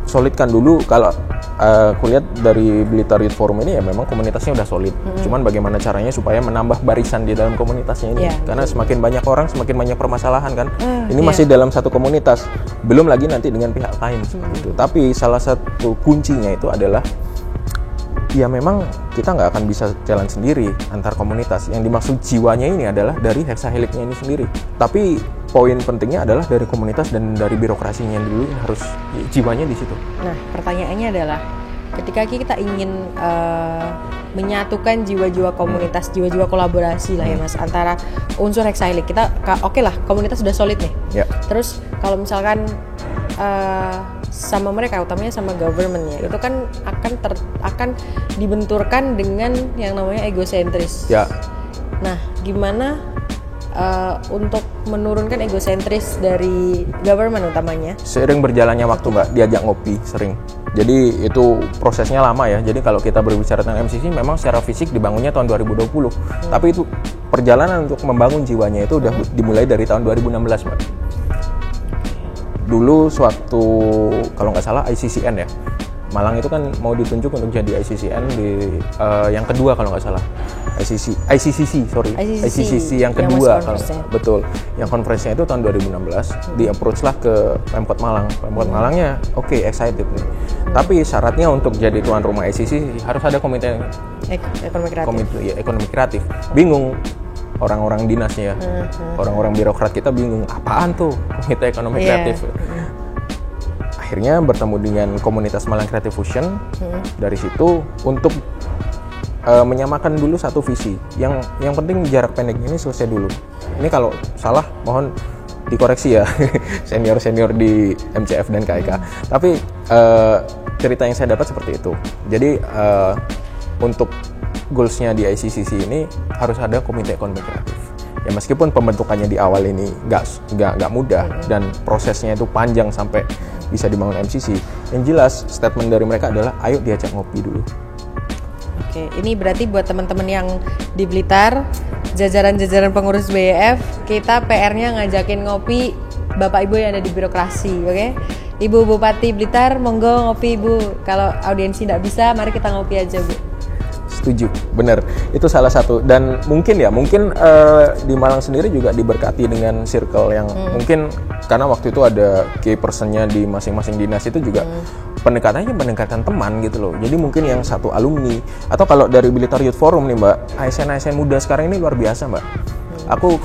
[SPEAKER 1] Solidkan dulu. Kalau aku lihat dari Blitar Youth Forum ini ya memang komunitasnya udah solid. Cuman bagaimana caranya supaya menambah barisan di dalam komunitasnya ini. Karena semakin banyak orang, semakin banyak permasalahan kan. Ini masih dalam satu komunitas. Belum lagi nanti dengan pihak lain seperti itu. Tapi salah satu kuncinya itu adalah ya memang kita nggak akan bisa jalan sendiri antar komunitas. Yang dimaksud jiwanya ini adalah dari Hexahelix-nya ini sendiri. Tapi poin pentingnya adalah dari komunitas dan dari birokrasinya dulu harus jiwanya di situ.
[SPEAKER 2] Nah, pertanyaannya adalah ketika kita ingin menyatukan jiwa-jiwa komunitas, jiwa-jiwa kolaborasi lah ya Mas, antara unsur Hexahelix kita, oke lah komunitas sudah solid nih. Terus kalau misalkan sama mereka, utamanya sama government-nya, itu kan akan dibenturkan dengan yang namanya egosentris. Nah, gimana untuk menurunkan egosentris dari government utamanya? Seiring
[SPEAKER 1] berjalannya waktu Mbak, diajak ngopi sering. Jadi itu prosesnya lama ya. Jadi kalau kita berbicara tentang MCC, memang secara fisik dibangunnya tahun 2020. Tapi itu perjalanan untuk membangun jiwanya itu udah dimulai dari tahun 2016 Mbak. Dulu suatu, kalau nggak salah ICCN ya, Malang itu kan mau ditunjuk untuk jadi ICCN di yang kedua kalau nggak salah. ICCC yang kedua, betul. Yang konferensinya itu tahun 2016, di approach lah ke Pemkot Malang. Pemkot Malangnya excited nih. Tapi syaratnya untuk jadi tuan rumah ICCC harus ada komite ekonomi kreatif. Bingung orang-orang dinasnya, orang-orang birokrat kita bingung, apaan tuh komite ekonomi kreatif. Akhirnya bertemu dengan komunitas Malang Creative Fusion. Dari situ untuk menyamakan dulu satu visi. Yang penting jarak pendek ini selesai dulu. Ini kalau salah mohon dikoreksi ya senior di MCF dan KIK. Tapi cerita yang saya dapat seperti itu. Jadi untuk goalsnya di ICCC ini harus ada komite ekonomi kreatif. Ya meskipun pembentukannya di awal ini nggak mudah dan prosesnya itu panjang sampai bisa dibangun MCC. Yang jelas statement dari mereka adalah ayo diajak ngopi dulu.
[SPEAKER 2] Oke, ini berarti buat teman-teman yang di Blitar, jajaran-jajaran pengurus BYF, kita PR-nya ngajakin ngopi Bapak Ibu yang ada di birokrasi, oke? Ibu Bupati Blitar, monggo ngopi Ibu. Kalau audiensi nggak bisa, mari kita ngopi aja Bu.
[SPEAKER 1] Setuju, benar. Itu salah satu. Dan mungkin di Malang sendiri juga diberkati dengan circle yang mungkin karena waktu itu ada key person-nya di masing-masing dinas itu juga pendekatannya pendekatan teman gitu loh. Jadi mungkin yang satu alumni atau kalau dari Blitar Youth Forum nih Mbak, ASN muda sekarang ini luar biasa Mbak. Aku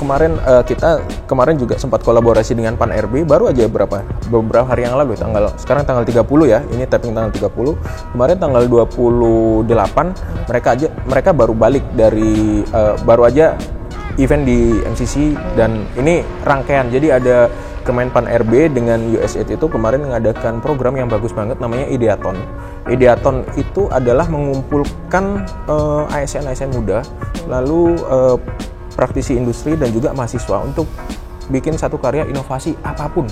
[SPEAKER 1] kita kemarin juga sempat kolaborasi dengan Pan RB baru aja beberapa hari yang lalu, sekarang tanggal 30 ya, ini tapping tanggal 30. Kemarin tanggal 28 mereka baru balik dari baru aja event di MCC dan ini rangkaian. Jadi ada Kemenpan RB dengan USAID itu kemarin mengadakan program yang bagus banget namanya Ideaton. Ideaton itu adalah mengumpulkan ASN muda lalu praktisi industri dan juga mahasiswa untuk bikin satu karya inovasi apapun.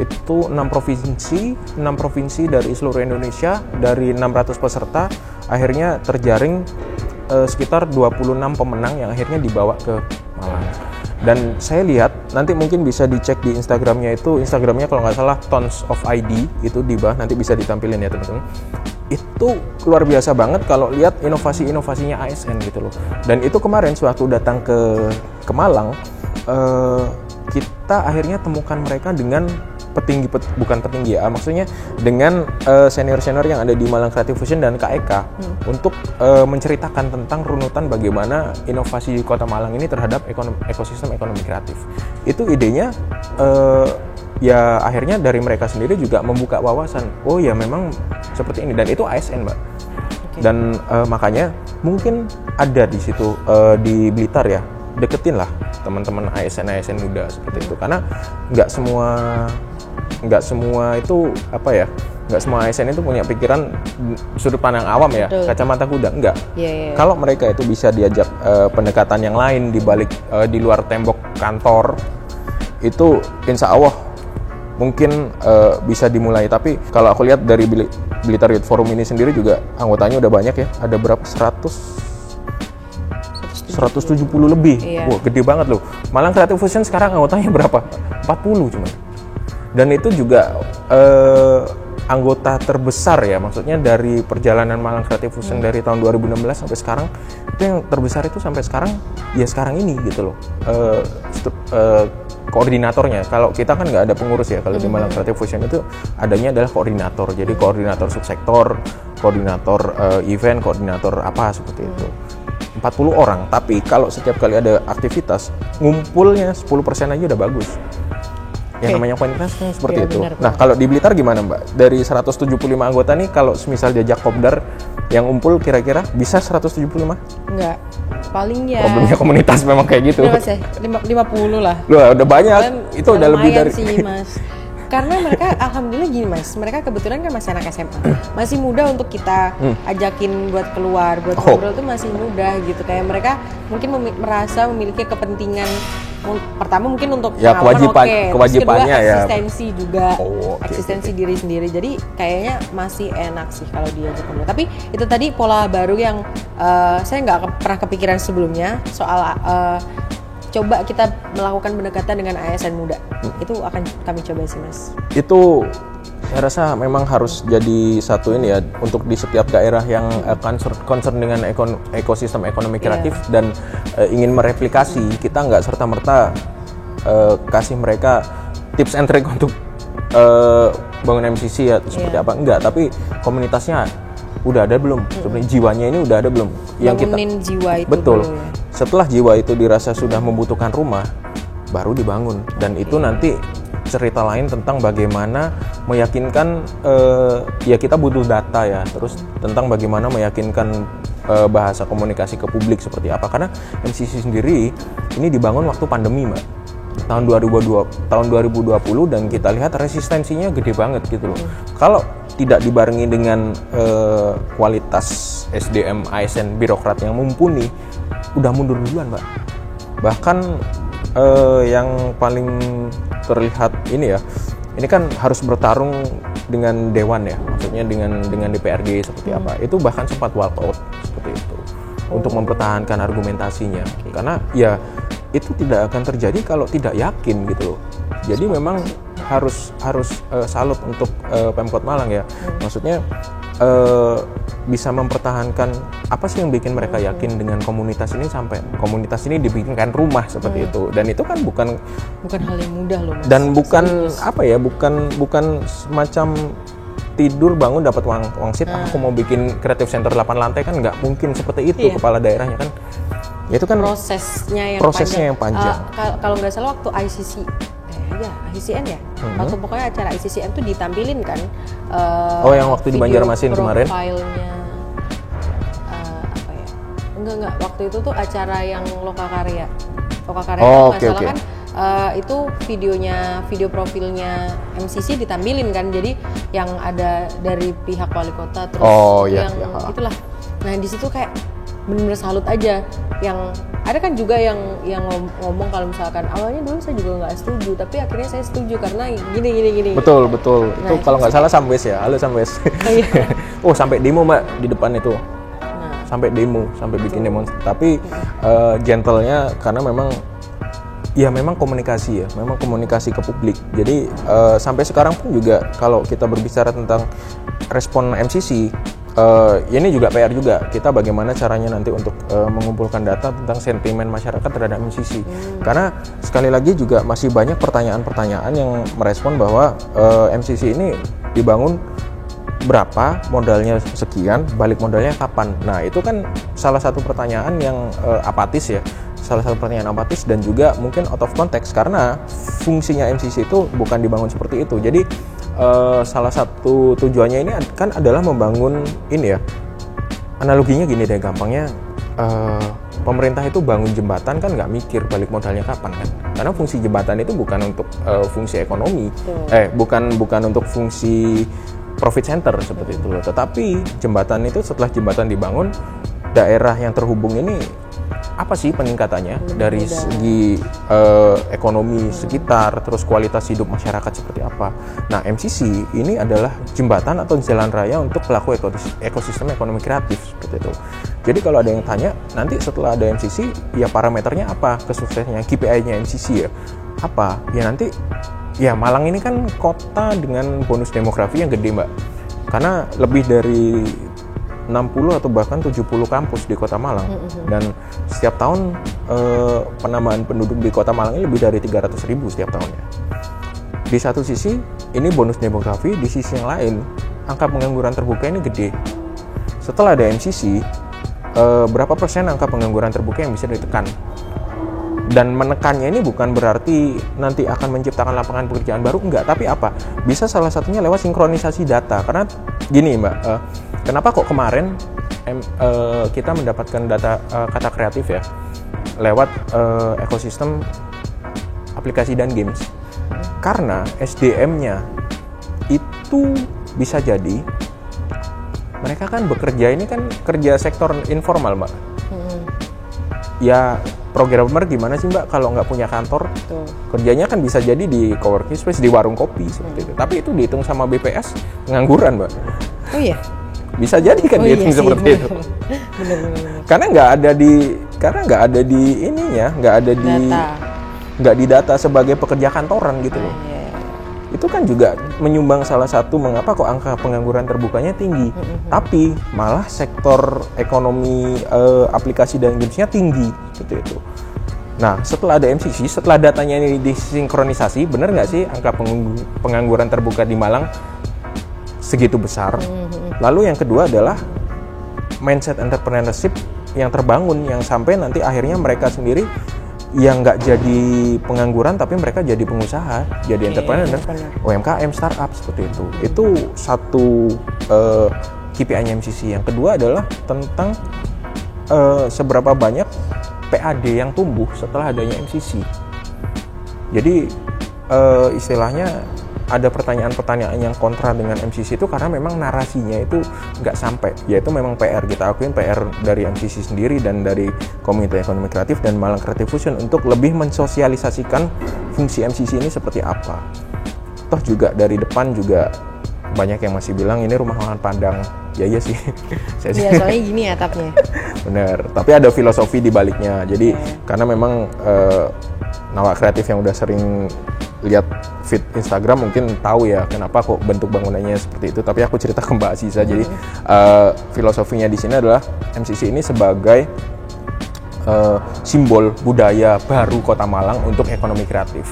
[SPEAKER 1] Itu 6 provinsi dari seluruh Indonesia, dari 600 peserta, akhirnya terjaring sekitar 26 pemenang yang akhirnya dibawa ke Malang. Dan saya lihat, nanti mungkin bisa dicek di Instagramnya kalau nggak salah Tons of ID, itu di bawah, nanti bisa ditampilin ya teman-teman. Itu luar biasa banget kalau lihat inovasi-inovasinya ASN gitu loh. Dan itu kemarin sewaktu datang ke Malang, kita akhirnya temukan mereka dengan bukan petinggi ya, maksudnya dengan senior-senior yang ada di Malang Creative Fusion dan KEK untuk menceritakan tentang runutan bagaimana inovasi di Kota Malang ini terhadap ekosistem ekonomi kreatif. Itu idenya ya akhirnya dari mereka sendiri juga membuka wawasan. Oh ya memang seperti ini, dan itu ASN, Mbak. Okay. Dan makanya mungkin ada di situ di Blitar ya, deketin lah teman-teman ASN muda seperti itu, karena nggak semua itu nggak semua ASN itu punya pikiran sudut pandang awam ya. Betul. Kacamata kuda enggak. Yeah. Kalau mereka itu bisa diajak pendekatan yang lain di balik di luar tembok kantor, itu insya Allah mungkin bisa dimulai. Tapi kalau aku lihat dari Blitar Youth Forum ini sendiri juga anggotanya udah banyak ya, ada berapa, 170 lebih. Iya. Wah, gede banget loh. Malang Creative Fusion sekarang anggotanya berapa? 40 cuma. Dan itu juga anggota terbesar ya, maksudnya dari perjalanan Malang Creative Fusion dari tahun 2016 sampai sekarang, itu yang terbesar itu sampai sekarang ya sekarang ini gitu loh. Koordinatornya, kalau kita kan nggak ada pengurus ya, kalau di Malang Creative Fusion itu adanya adalah koordinator. Jadi koordinator subsektor, koordinator event, koordinator apa seperti itu. 40 orang, tapi kalau setiap kali ada aktivitas ngumpulnya 10% aja udah bagus. Yang namanya komunitas kan seperti itu. Benar. Nah, kalau di Blitar gimana, Mbak? Dari 175 anggota nih, kalau misal diajak kopdar yang ngumpul kira-kira bisa 175?
[SPEAKER 2] Enggak. Paling ya.
[SPEAKER 1] Problemnya komunitas memang kayak gitu.
[SPEAKER 2] Berapa sih? 50 lah.
[SPEAKER 1] Loh, udah banyak. Dan itu udah lebih dari
[SPEAKER 2] sih, Mas. Karena mereka alhamdulillah gini, Mas. Mereka kebetulan kan masih anak SMA. Masih muda untuk kita ajakin buat keluar, buat ngobrol tuh masih muda gitu. Kayak mereka mungkin merasa memiliki kepentingan. Pertama mungkin untuk
[SPEAKER 1] ya, kewajibannya ya,
[SPEAKER 2] eksistensi juga, eksistensi diri sendiri. Jadi kayaknya masih enak sih kalau diajak ngobrol. Tapi itu tadi pola baru yang saya nggak pernah kepikiran sebelumnya soal coba kita melakukan pendekatan dengan ASN muda. Itu akan kami coba sih, Mas. Itu
[SPEAKER 1] saya rasa memang harus jadi satu ini ya, untuk di setiap daerah yang concern dengan ekosistem ekonomi kreatif dan ingin mereplikasi. Kita nggak serta-merta kasih mereka tips and trick untuk bangun MCC ya seperti apa, enggak, tapi komunitasnya udah ada belum? Sebenarnya jiwanya ini udah ada belum?
[SPEAKER 2] Bangunin jiwa itu.
[SPEAKER 1] Betul. Dulu, ya. Setelah jiwa itu dirasa sudah membutuhkan rumah, baru dibangun. Dan itu nanti cerita lain tentang bagaimana meyakinkan ya kita butuh data ya, terus tentang bagaimana meyakinkan bahasa komunikasi ke publik seperti apa, karena MCC sendiri ini dibangun waktu pandemi, Mbak, tahun 2020, dan kita lihat resistensinya gede banget gitu loh. Kalau tidak dibarengi dengan kualitas SDM ASN birokrat yang mumpuni, udah mundur duluan, Mbak. Bahkan yang paling terlihat ini ya, ini kan harus bertarung dengan dewan ya, maksudnya dengan DPRD seperti apa, itu bahkan sempat walkout seperti itu untuk mempertahankan argumentasinya, karena ya itu tidak akan terjadi kalau tidak yakin gitu loh. Jadi memang harus salut untuk Pemkot Malang ya, maksudnya bisa mempertahankan apa sih yang bikin mereka yakin dengan komunitas ini, sampai komunitas ini dibikinkan rumah seperti itu. Dan itu kan bukan
[SPEAKER 2] hal yang mudah loh, Mas.
[SPEAKER 1] Dan bukan apa ya, bukan semacam tidur bangun dapat wangsit aku mau bikin creative center 8 lantai, kan nggak mungkin seperti itu. Kepala daerahnya kan itu kan prosesnya yang panjang.
[SPEAKER 2] Kalau nggak salah waktu ICCN ya, waktu pokoknya acara ICCN tuh ditampilin kan
[SPEAKER 1] yang waktu di Banjarmasin kemarin
[SPEAKER 2] profilnya apa ya, enggak waktu itu tuh acara yang Lokakarya kan itu video profilnya MCC ditampilin kan, jadi yang ada dari pihak wali kota terus itulah. Nah di situ kayak benar-benar salut aja. Yang ada kan juga yang ngomong kalau misalkan awalnya dulu saya juga nggak setuju, tapi akhirnya saya setuju karena gini.
[SPEAKER 1] Betul. Itu kalau nggak salah Samwes ya, halo Samwes. Oh sampai demo Mbak di depan itu. Sampai demo, sampai bikin demo. Tapi gentle-nya karena memang komunikasi ke publik. Jadi sampai sekarang pun juga kalau kita berbicara tentang respon MCC, ini juga PR juga kita bagaimana caranya nanti untuk mengumpulkan data tentang sentimen masyarakat terhadap MCC. Karena sekali lagi juga masih banyak pertanyaan-pertanyaan yang merespon bahwa MCC ini dibangun berapa, modalnya sekian, balik modalnya kapan. Nah itu kan salah satu pertanyaan yang apatis ya. Salah satu pertanyaan apatis dan juga mungkin out of context karena fungsinya MCC itu bukan dibangun seperti itu. Jadi salah satu tujuannya ini kan adalah membangun ini ya, analoginya gini deh gampangnya, pemerintah itu bangun jembatan kan nggak mikir balik modalnya kapan kan, karena fungsi jembatan itu bukan untuk fungsi ekonomi, bukan untuk fungsi profit center seperti itu loh. Tetapi jembatan itu setelah jembatan dibangun, daerah yang terhubung ini apa sih peningkatannya dari segi ekonomi sekitar, terus kualitas hidup masyarakat seperti apa. Nah MCC ini adalah jembatan atau jalan raya untuk pelaku ekosistem ekonomi kreatif seperti itu. Jadi kalau ada yang tanya nanti setelah ada MCC ya parameternya apa kesuksesnya, KPI-nya MCC ya apa ya, nanti ya Malang ini kan kota dengan bonus demografi yang gede Mbak, karena lebih dari 60 atau bahkan 70 kampus di Kota Malang, dan setiap tahun penambahan penduduk di Kota Malang ini lebih dari 300.000 setiap tahunnya. Di satu sisi ini bonus demografi, di sisi yang lain angka pengangguran terbuka ini gede. Setelah ada MCC, berapa persen angka pengangguran terbuka yang bisa ditekan? Dan menekannya ini bukan berarti nanti akan menciptakan lapangan pekerjaan baru, enggak, tapi apa? Bisa salah satunya lewat sinkronisasi data. Karena gini Mbak, kenapa kok kemarin kita mendapatkan data kata kreatif ya lewat ekosistem aplikasi dan games? Karena SDM-nya itu bisa jadi mereka kan bekerja ini kan kerja sektor informal Mbak. Ya programmer gimana sih Mbak kalau nggak punya kantor? Kerjanya kan bisa jadi di coworking space, di warung kopi seperti itu. Tapi itu dihitung sama BPS pengangguran Mbak. Oh iya. Bisa jadi kan dihitung seperti itu. Bener. Karena nggak ada di ininya, nggak di data sebagai pekerja kantoran gitu loh. Itu kan juga menyumbang salah satu mengapa kok angka pengangguran terbukanya tinggi. Tapi malah sektor ekonomi aplikasi dan gamesnya tinggi seperti itu. Nah setelah ada MCC, setelah datanya ini disinkronisasi, benar nggak sih angka pengangguran terbuka di Malang segitu besar? Lalu yang kedua adalah mindset entrepreneurship yang terbangun, yang sampai nanti akhirnya mereka sendiri yang nggak jadi pengangguran tapi mereka jadi pengusaha, jadi entrepreneur, UMKM, startup seperti itu. Itu satu KPI-nya MCC. Yang kedua adalah tentang seberapa banyak PAD yang tumbuh setelah adanya MCC. Jadi istilahnya ada pertanyaan-pertanyaan yang kontra dengan MCC itu karena memang narasinya itu nggak sampai. Yaitu memang PR, kita akuin PR dari MCC sendiri dan dari Komite Ekonomi Kreatif dan Malang Creative Fusion untuk lebih mensosialisasikan fungsi MCC ini seperti apa. Toh juga dari depan juga banyak yang masih bilang ini rumah makan Padang. Ya iya sih.
[SPEAKER 2] Iya soalnya gini atapnya.
[SPEAKER 1] Bener. Tapi ada filosofi di baliknya. Jadi karena memang Nawak Kreatif yang udah sering lihat feed Instagram mungkin tahu ya kenapa kok bentuk bangunannya seperti itu. Tapi aku cerita ke Mbak Aziza. Jadi filosofinya di sini adalah MCC ini sebagai simbol budaya baru Kota Malang untuk ekonomi kreatif.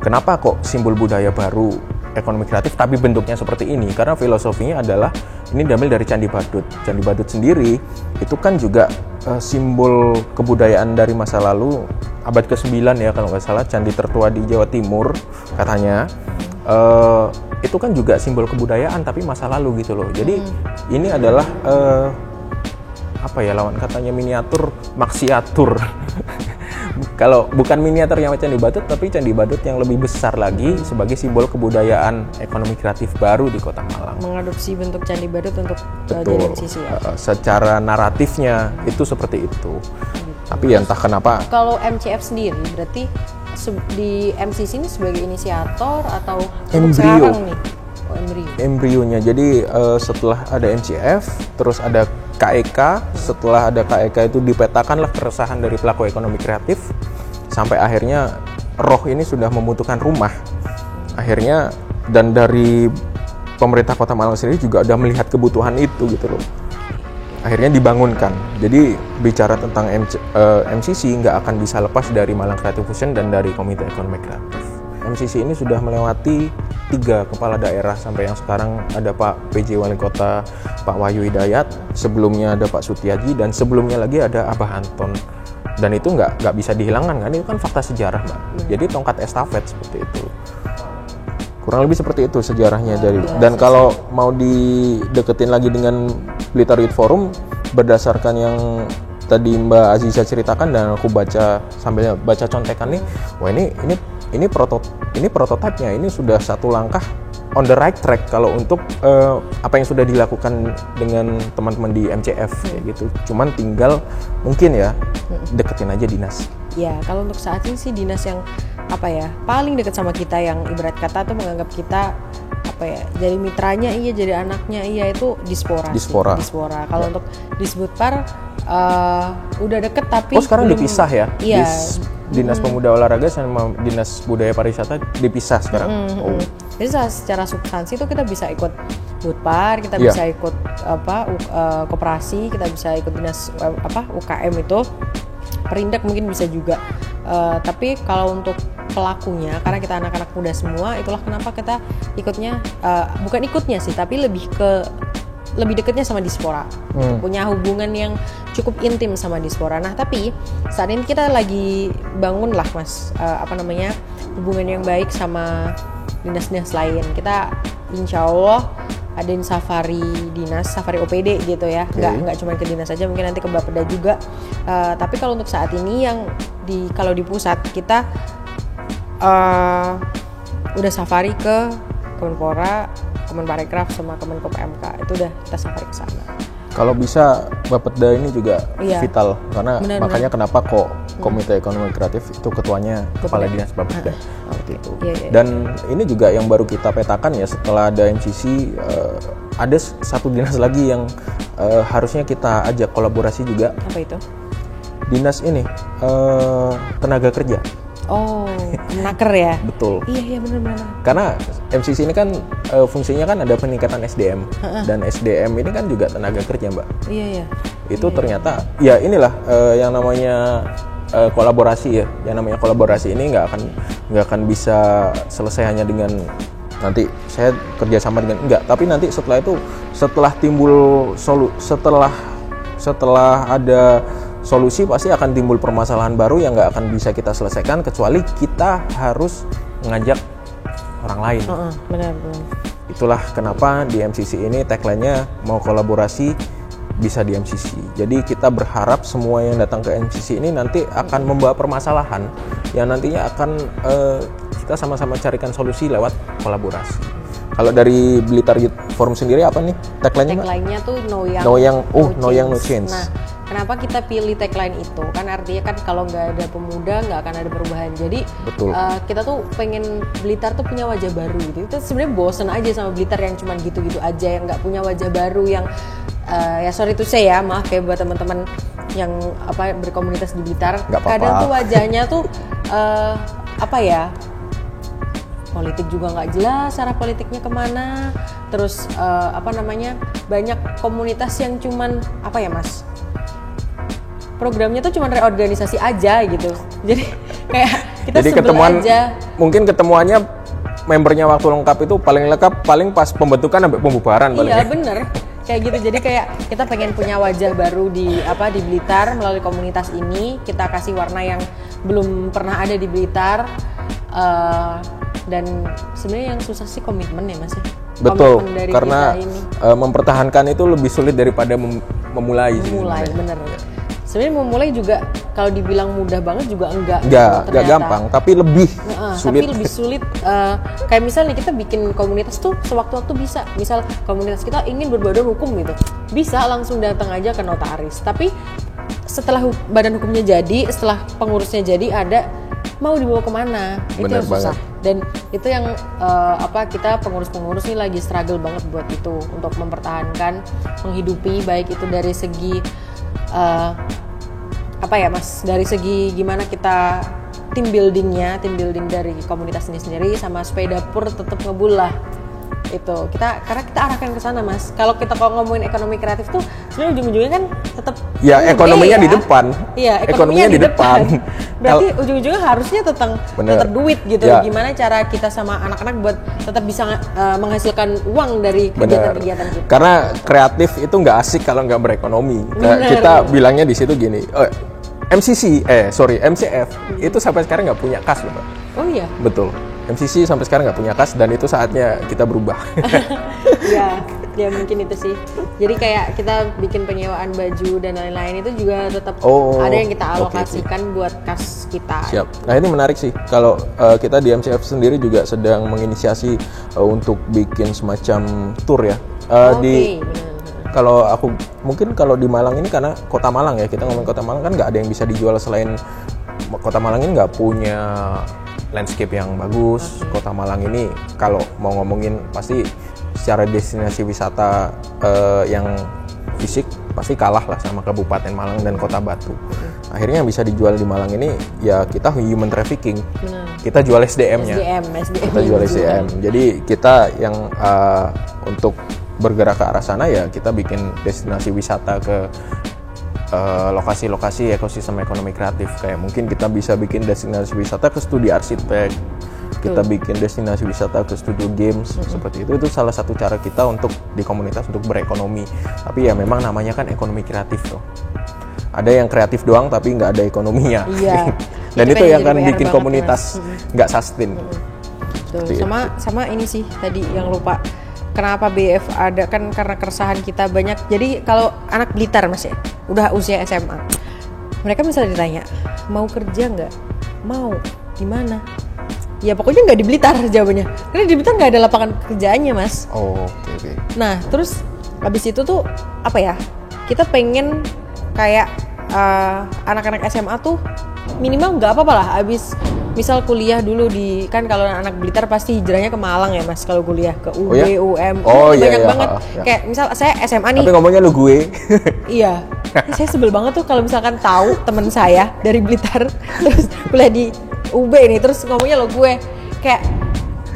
[SPEAKER 1] Kenapa kok simbol budaya baru ekonomi kreatif tapi bentuknya seperti ini? Karena filosofinya adalah ini diambil dari Candi Badut. Candi Badut sendiri itu kan juga simbol kebudayaan dari masa lalu, abad ke-9 ya kalau nggak salah, candi tertua di Jawa Timur katanya. Itu kan juga simbol kebudayaan tapi masa lalu gitu loh. Jadi ini adalah apa ya lawan katanya miniatur maksiatur. Kalau bukan miniaturnya Candi Badut, tapi Candi Badut yang lebih besar lagi sebagai simbol kebudayaan ekonomi kreatif baru di Kota Malang.
[SPEAKER 2] Mengadopsi bentuk Candi Badut untuk jadi MCC ya?
[SPEAKER 1] Secara naratifnya itu seperti itu. Tapi ya entah kenapa.
[SPEAKER 2] Kalau MCF sendiri berarti di MCC ini sebagai inisiator atau
[SPEAKER 1] embrio
[SPEAKER 2] nih?
[SPEAKER 1] Embrionya. Jadi setelah ada MCF, terus ada KEK. Setelah ada KEK itu dipetakanlah keresahan dari pelaku ekonomi kreatif, sampai akhirnya roh ini sudah membutuhkan rumah. Akhirnya, dan dari pemerintah Kota Malang sendiri juga udah melihat kebutuhan itu gitu loh. Akhirnya dibangunkan. Jadi bicara tentang MCC nggak akan bisa lepas dari Malang Creative Fusion dan dari Komite Ekonomi Kreatif. MCC ini sudah melewati 3 kepala daerah sampai yang sekarang ada Pak PJ Wali Kota Pak Wahyu Hidayat, sebelumnya ada Pak Sutiaji, dan sebelumnya lagi ada Abah Anton. Dan itu nggak bisa dihilangkan kan, itu kan fakta sejarah Mbak. Jadi tongkat estafet seperti itu. Kurang lebih seperti itu sejarahnya. Dan kalau mau dideketin lagi dengan Blitar Youth Forum, berdasarkan yang tadi Mbak Aziza ceritakan dan aku baca sambil baca contekan nih, wah ini prototipenya, ini sudah satu langkah on the right track kalau untuk apa yang sudah dilakukan dengan teman-teman di MCF kayak gitu. Cuman tinggal mungkin ya deketin aja dinas.
[SPEAKER 2] Ya, kalau untuk saat ini sih dinas yang paling dekat sama kita, yang ibarat kata tuh menganggap kita jadi mitranya iya, jadi anaknya iya, itu Dispora. Kalau untuk Disbudpar udah deket tapi
[SPEAKER 1] sekarang dipisah ya?
[SPEAKER 2] Iya.
[SPEAKER 1] Dinas Pemuda Olahraga sama Dinas Budaya Pariwisata dipisah sekarang.
[SPEAKER 2] Jadi secara substansi itu kita bisa ikut Budpar, kita bisa ikut koperasi, kita bisa ikut dinas UKM itu, Perindak mungkin bisa juga. Tapi kalau untuk pelakunya, karena kita anak-anak muda semua, itulah kenapa kita ikutnya, bukan ikutnya sih, tapi lebih dekatnya sama Dispora. Punya hubungan yang cukup intim sama Dispora. Nah, tapi saat ini kita lagi bangun lah Mas, hubungan yang baik sama dinas-dinas lain. Kita insya Allah adain safari OPD gitu ya. Nggak cuma ke dinas saja, mungkin nanti ke Bapeda juga. Tapi kalau untuk saat ini yang kalau di pusat kita udah safari ke Kemenpora, Kemenparekraf sama Kemenko PMK, itu udah kita safari ke sana.
[SPEAKER 1] Kalau bisa Bapeda ini juga vital, karena makanya kenapa kok Komite Ekonomi Kreatif itu ketuanya Kepala Dinas Bapeda seperti itu. Dan ini juga yang baru kita petakan ya, setelah ada MCC ada satu dinas lagi yang harusnya kita ajak kolaborasi juga.
[SPEAKER 2] Apa itu?
[SPEAKER 1] Dinas ini tenaga kerja.
[SPEAKER 2] Oh, Kemenaker ya?
[SPEAKER 1] Betul.
[SPEAKER 2] Iya benar-benar.
[SPEAKER 1] Karena MCC ini kan fungsinya kan ada peningkatan SDM, dan SDM ini kan juga tenaga kerja Mbak.
[SPEAKER 2] Iya.
[SPEAKER 1] Itu ternyata ya inilah yang namanya kolaborasi ya. Yang namanya kolaborasi ini nggak akan bisa selesai hanya dengan nanti saya kerjasama dengan tapi nanti setelah itu, setelah timbul setelah ada solusi, pasti akan timbul permasalahan baru yang nggak akan bisa kita selesaikan kecuali kita harus mengajak orang lain.
[SPEAKER 2] Benar.
[SPEAKER 1] Itulah kenapa di MCC ini tagline-nya mau kolaborasi bisa di MCC. Jadi kita berharap semua yang datang ke MCC ini nanti akan membawa permasalahan yang nantinya akan kita sama-sama carikan solusi lewat kolaborasi. Kalau dari Blitar Youth Forum sendiri apa nih tagline-nya?
[SPEAKER 2] Tagline-nya tuh no
[SPEAKER 1] young no change.
[SPEAKER 2] Nah, kenapa kita pilih tagline itu? Kan artinya kan kalau nggak ada pemuda nggak akan ada perubahan. Jadi kita tuh pengen Blitar tuh punya wajah baru gitu. Kita sebenarnya bosen aja sama Blitar yang cuman gitu-gitu aja, yang nggak punya wajah baru, yang ya sorry to say ya, maaf ya buat teman-teman yang berkomunitas di Blitar. Kadang tuh wajahnya tuh politik juga nggak jelas arah politiknya kemana. Terus banyak komunitas yang cuman Mas, programnya tuh cuman reorganisasi aja gitu. Jadi kayak kita sebel aja.
[SPEAKER 1] Mungkin ketemuannya membernya waktu lengkap itu paling lengkap paling pas pembentukan sampai pembubaran.
[SPEAKER 2] Iya bener, kayak gitu. Jadi kayak kita pengen punya wajah baru di Blitar melalui komunitas ini. Kita kasih warna yang belum pernah ada di Blitar. Dan sebenarnya yang susah sih komitmen ya Mas ya.
[SPEAKER 1] Betul, karena mempertahankan itu lebih sulit daripada memulai.
[SPEAKER 2] Bener. Sebenarnya memulai juga kalau dibilang mudah banget juga enggak
[SPEAKER 1] gampang, tapi lebih sulit.
[SPEAKER 2] Tapi lebih sulit. Kayak misalnya kita bikin komunitas tuh sewaktu-waktu bisa. Misal komunitas kita ingin berbadan hukum gitu, bisa langsung datang aja ke notaris. Tapi setelah badan hukumnya jadi, setelah pengurusnya jadi ada, mau dibawa kemana? Itu yang susah. Dan itu yang kita pengurus-pengurus ini lagi struggle banget buat itu, untuk mempertahankan, menghidupi, baik itu dari segi dari segi gimana kita tim building dari komunitas ini sendiri, sama supaya dapur tetap ngebul lah. Itu karena kita arahkan ke sana, Mas. Kalau kita ngomongin ekonomi kreatif tuh sebenarnya ujung-ujungnya kan tetap
[SPEAKER 1] ekonominya di depan.
[SPEAKER 2] Iya, ekonominya di depan. Berarti ujung-ujungnya harusnya tetap duit gitu. Ya. Gimana cara kita sama anak-anak buat tetap bisa menghasilkan uang dari kegiatan-kegiatan kita.
[SPEAKER 1] Karena kreatif itu nggak asik kalau nggak berekonomi. Kita bilangnya di situ gini, MCF itu sampai sekarang nggak punya kas loh, Pak.
[SPEAKER 2] Oh iya?
[SPEAKER 1] Betul. MCC sampai sekarang nggak punya kas, dan itu saatnya kita berubah.
[SPEAKER 2] Ya mungkin itu sih. Jadi kayak kita bikin penyewaan baju dan lain-lain itu juga tetap ada yang kita alokasikan buat kas kita.
[SPEAKER 1] Siap. Nah ini menarik sih. Kalau kita di MCF sendiri juga sedang menginisiasi untuk bikin semacam tour ya. Kalau aku mungkin kalau di Malang ini, karena Kota Malang ya, kita ngomong Kota Malang kan nggak ada yang bisa dijual selain Kota Malang ini nggak punya landscape yang bagus. Kota Malang ini kalau mau ngomongin pasti secara destinasi wisata yang fisik pasti kalah lah sama Kabupaten Malang dan Kota Batu. Akhirnya yang bisa dijual di Malang ini ya kita human trafficking. Kita jual SDM-nya. Kita jual SDM. Jadi kita yang untuk bergerak ke arah sana ya kita bikin destinasi wisata ke lokasi-lokasi ekosistem ekonomi kreatif. Kayak mungkin kita bisa bikin destinasi wisata ke studi arsitek, kita bikin destinasi wisata ke studio games, seperti itu. Itu salah satu cara kita untuk di komunitas untuk berekonomi. Tapi ya memang namanya kan ekonomi kreatif tuh. Ada yang kreatif doang tapi nggak ada ekonominya.
[SPEAKER 2] Iya.
[SPEAKER 1] Dan itu yang kan bikin komunitas nggak sustain.
[SPEAKER 2] Sama ini sih tadi yang lupa. Kenapa BF ada kan karena keresahan kita banyak. Jadi kalau anak Blitar Mas ya, udah usia SMA, mereka misalnya ditanya, mau kerja nggak? Mau, gimana? Ya pokoknya nggak di Blitar jawabannya. Karena di Blitar nggak ada lapangan kerjaannya Mas.
[SPEAKER 1] Oke.
[SPEAKER 2] Nah terus habis itu tuh kita pengen kayak anak-anak SMA tuh minimal nggak apa-apa lah abis misal kuliah dulu kan kalau anak Blitar pasti hijrahnya ke Malang ya Mas kalau kuliah ke UB, UM banyak banget. Kayak misal saya SMA nih.
[SPEAKER 1] Tapi ngomongnya lu gue.
[SPEAKER 2] Iya. Saya sebel banget tuh kalau misalkan tahu teman saya dari Blitar terus kuliah di UB nih terus ngomongnya lo gue kayak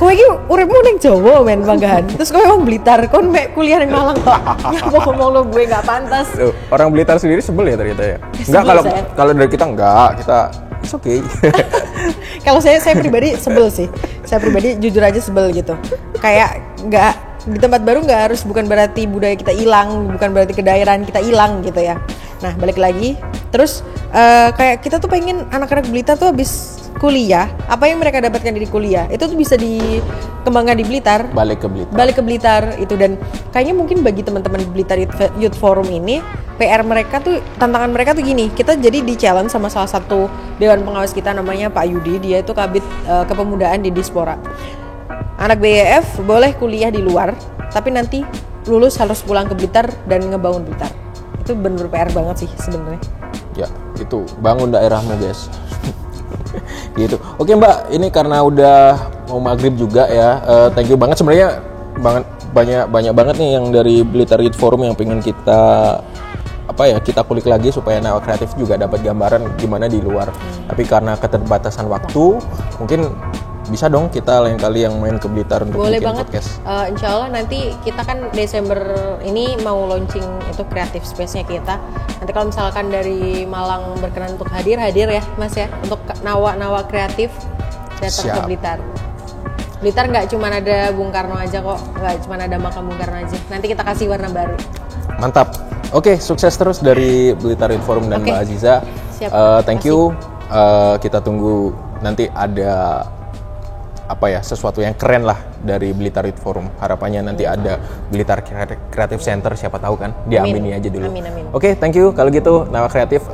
[SPEAKER 2] kowe iki uripmu ning Jawa men banggahan. Terus kowe wong Blitar, kon mek kuliah ning Malang tok. Ya ngomong lo gue enggak pantas.
[SPEAKER 1] Orang Blitar sendiri sebel ya ternyata ya. Enggak kalau dari kita enggak, kita it's okay.
[SPEAKER 2] Kalau saya pribadi sebel sih. Saya pribadi jujur aja sebel gitu. Kayak enggak di tempat baru enggak harus bukan berarti budaya kita hilang, bukan berarti kedaerahan kita hilang gitu ya. Nah, balik lagi. Terus kayak kita tuh pengen anak-anak Blitar tuh habis kuliah, apa yang mereka dapatkan dari kuliah itu tuh bisa dikembangkan di Blitar, balik ke Blitar itu. Dan kayaknya mungkin bagi teman-teman Blitar Youth Forum ini PR mereka tuh, tantangan mereka tuh gini, kita jadi di challenge sama salah satu dewan pengawas kita namanya Pak Yudi, dia itu kabid kepemudaan di Dispora. Anak BEF boleh kuliah di luar, tapi nanti lulus harus pulang ke Blitar dan ngebangun Blitar. Itu bener PR banget sih sebenarnya.
[SPEAKER 1] Ya, itu bangun daerahmu guys. Gitu. Oke Mbak, ini karena udah mau maghrib juga ya. Thank you banget sebenarnya, banyak banget nih yang dari Blitar Youth Forum yang pengen kita kita kulik lagi supaya Nawa Kreatif juga dapat gambaran gimana di luar. Tapi karena keterbatasan waktu, mungkin bisa dong kita lain kali yang main ke Blitar untuk
[SPEAKER 2] bikin
[SPEAKER 1] podcast.
[SPEAKER 2] Insya Allah nanti kita kan Desember ini mau launching itu kreatif space-nya kita. Nanti kalau misalkan dari Malang berkenan untuk hadir ya Mas ya, untuk Nawa Kreatif datang ke Blitar. Blitar nggak cuma ada Bung Karno aja kok, nggak cuma ada makam Bung Karno aja. Nanti kita kasih warna baru.
[SPEAKER 1] Mantap. Oke, sukses terus dari Blitar Youth Forum dan Mbak Aziza.
[SPEAKER 2] Siap.
[SPEAKER 1] Thank you. Kita tunggu nanti ada sesuatu yang keren lah dari Blitar Youth Forum. Harapannya nanti ada Blitar Creative Center, siapa tahu kan. Diamini aja dulu.
[SPEAKER 2] Amin.
[SPEAKER 1] Oke, thank you. Kalau gitu Nawa Kreatif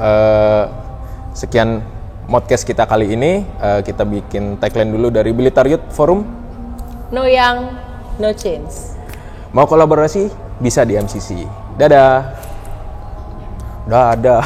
[SPEAKER 1] Sekian podcast kita kali ini. Kita bikin tagline dulu dari Blitar Youth Forum.
[SPEAKER 2] No young, no change.
[SPEAKER 1] Mau kolaborasi? Bisa di MCC. Dadah. Dadah.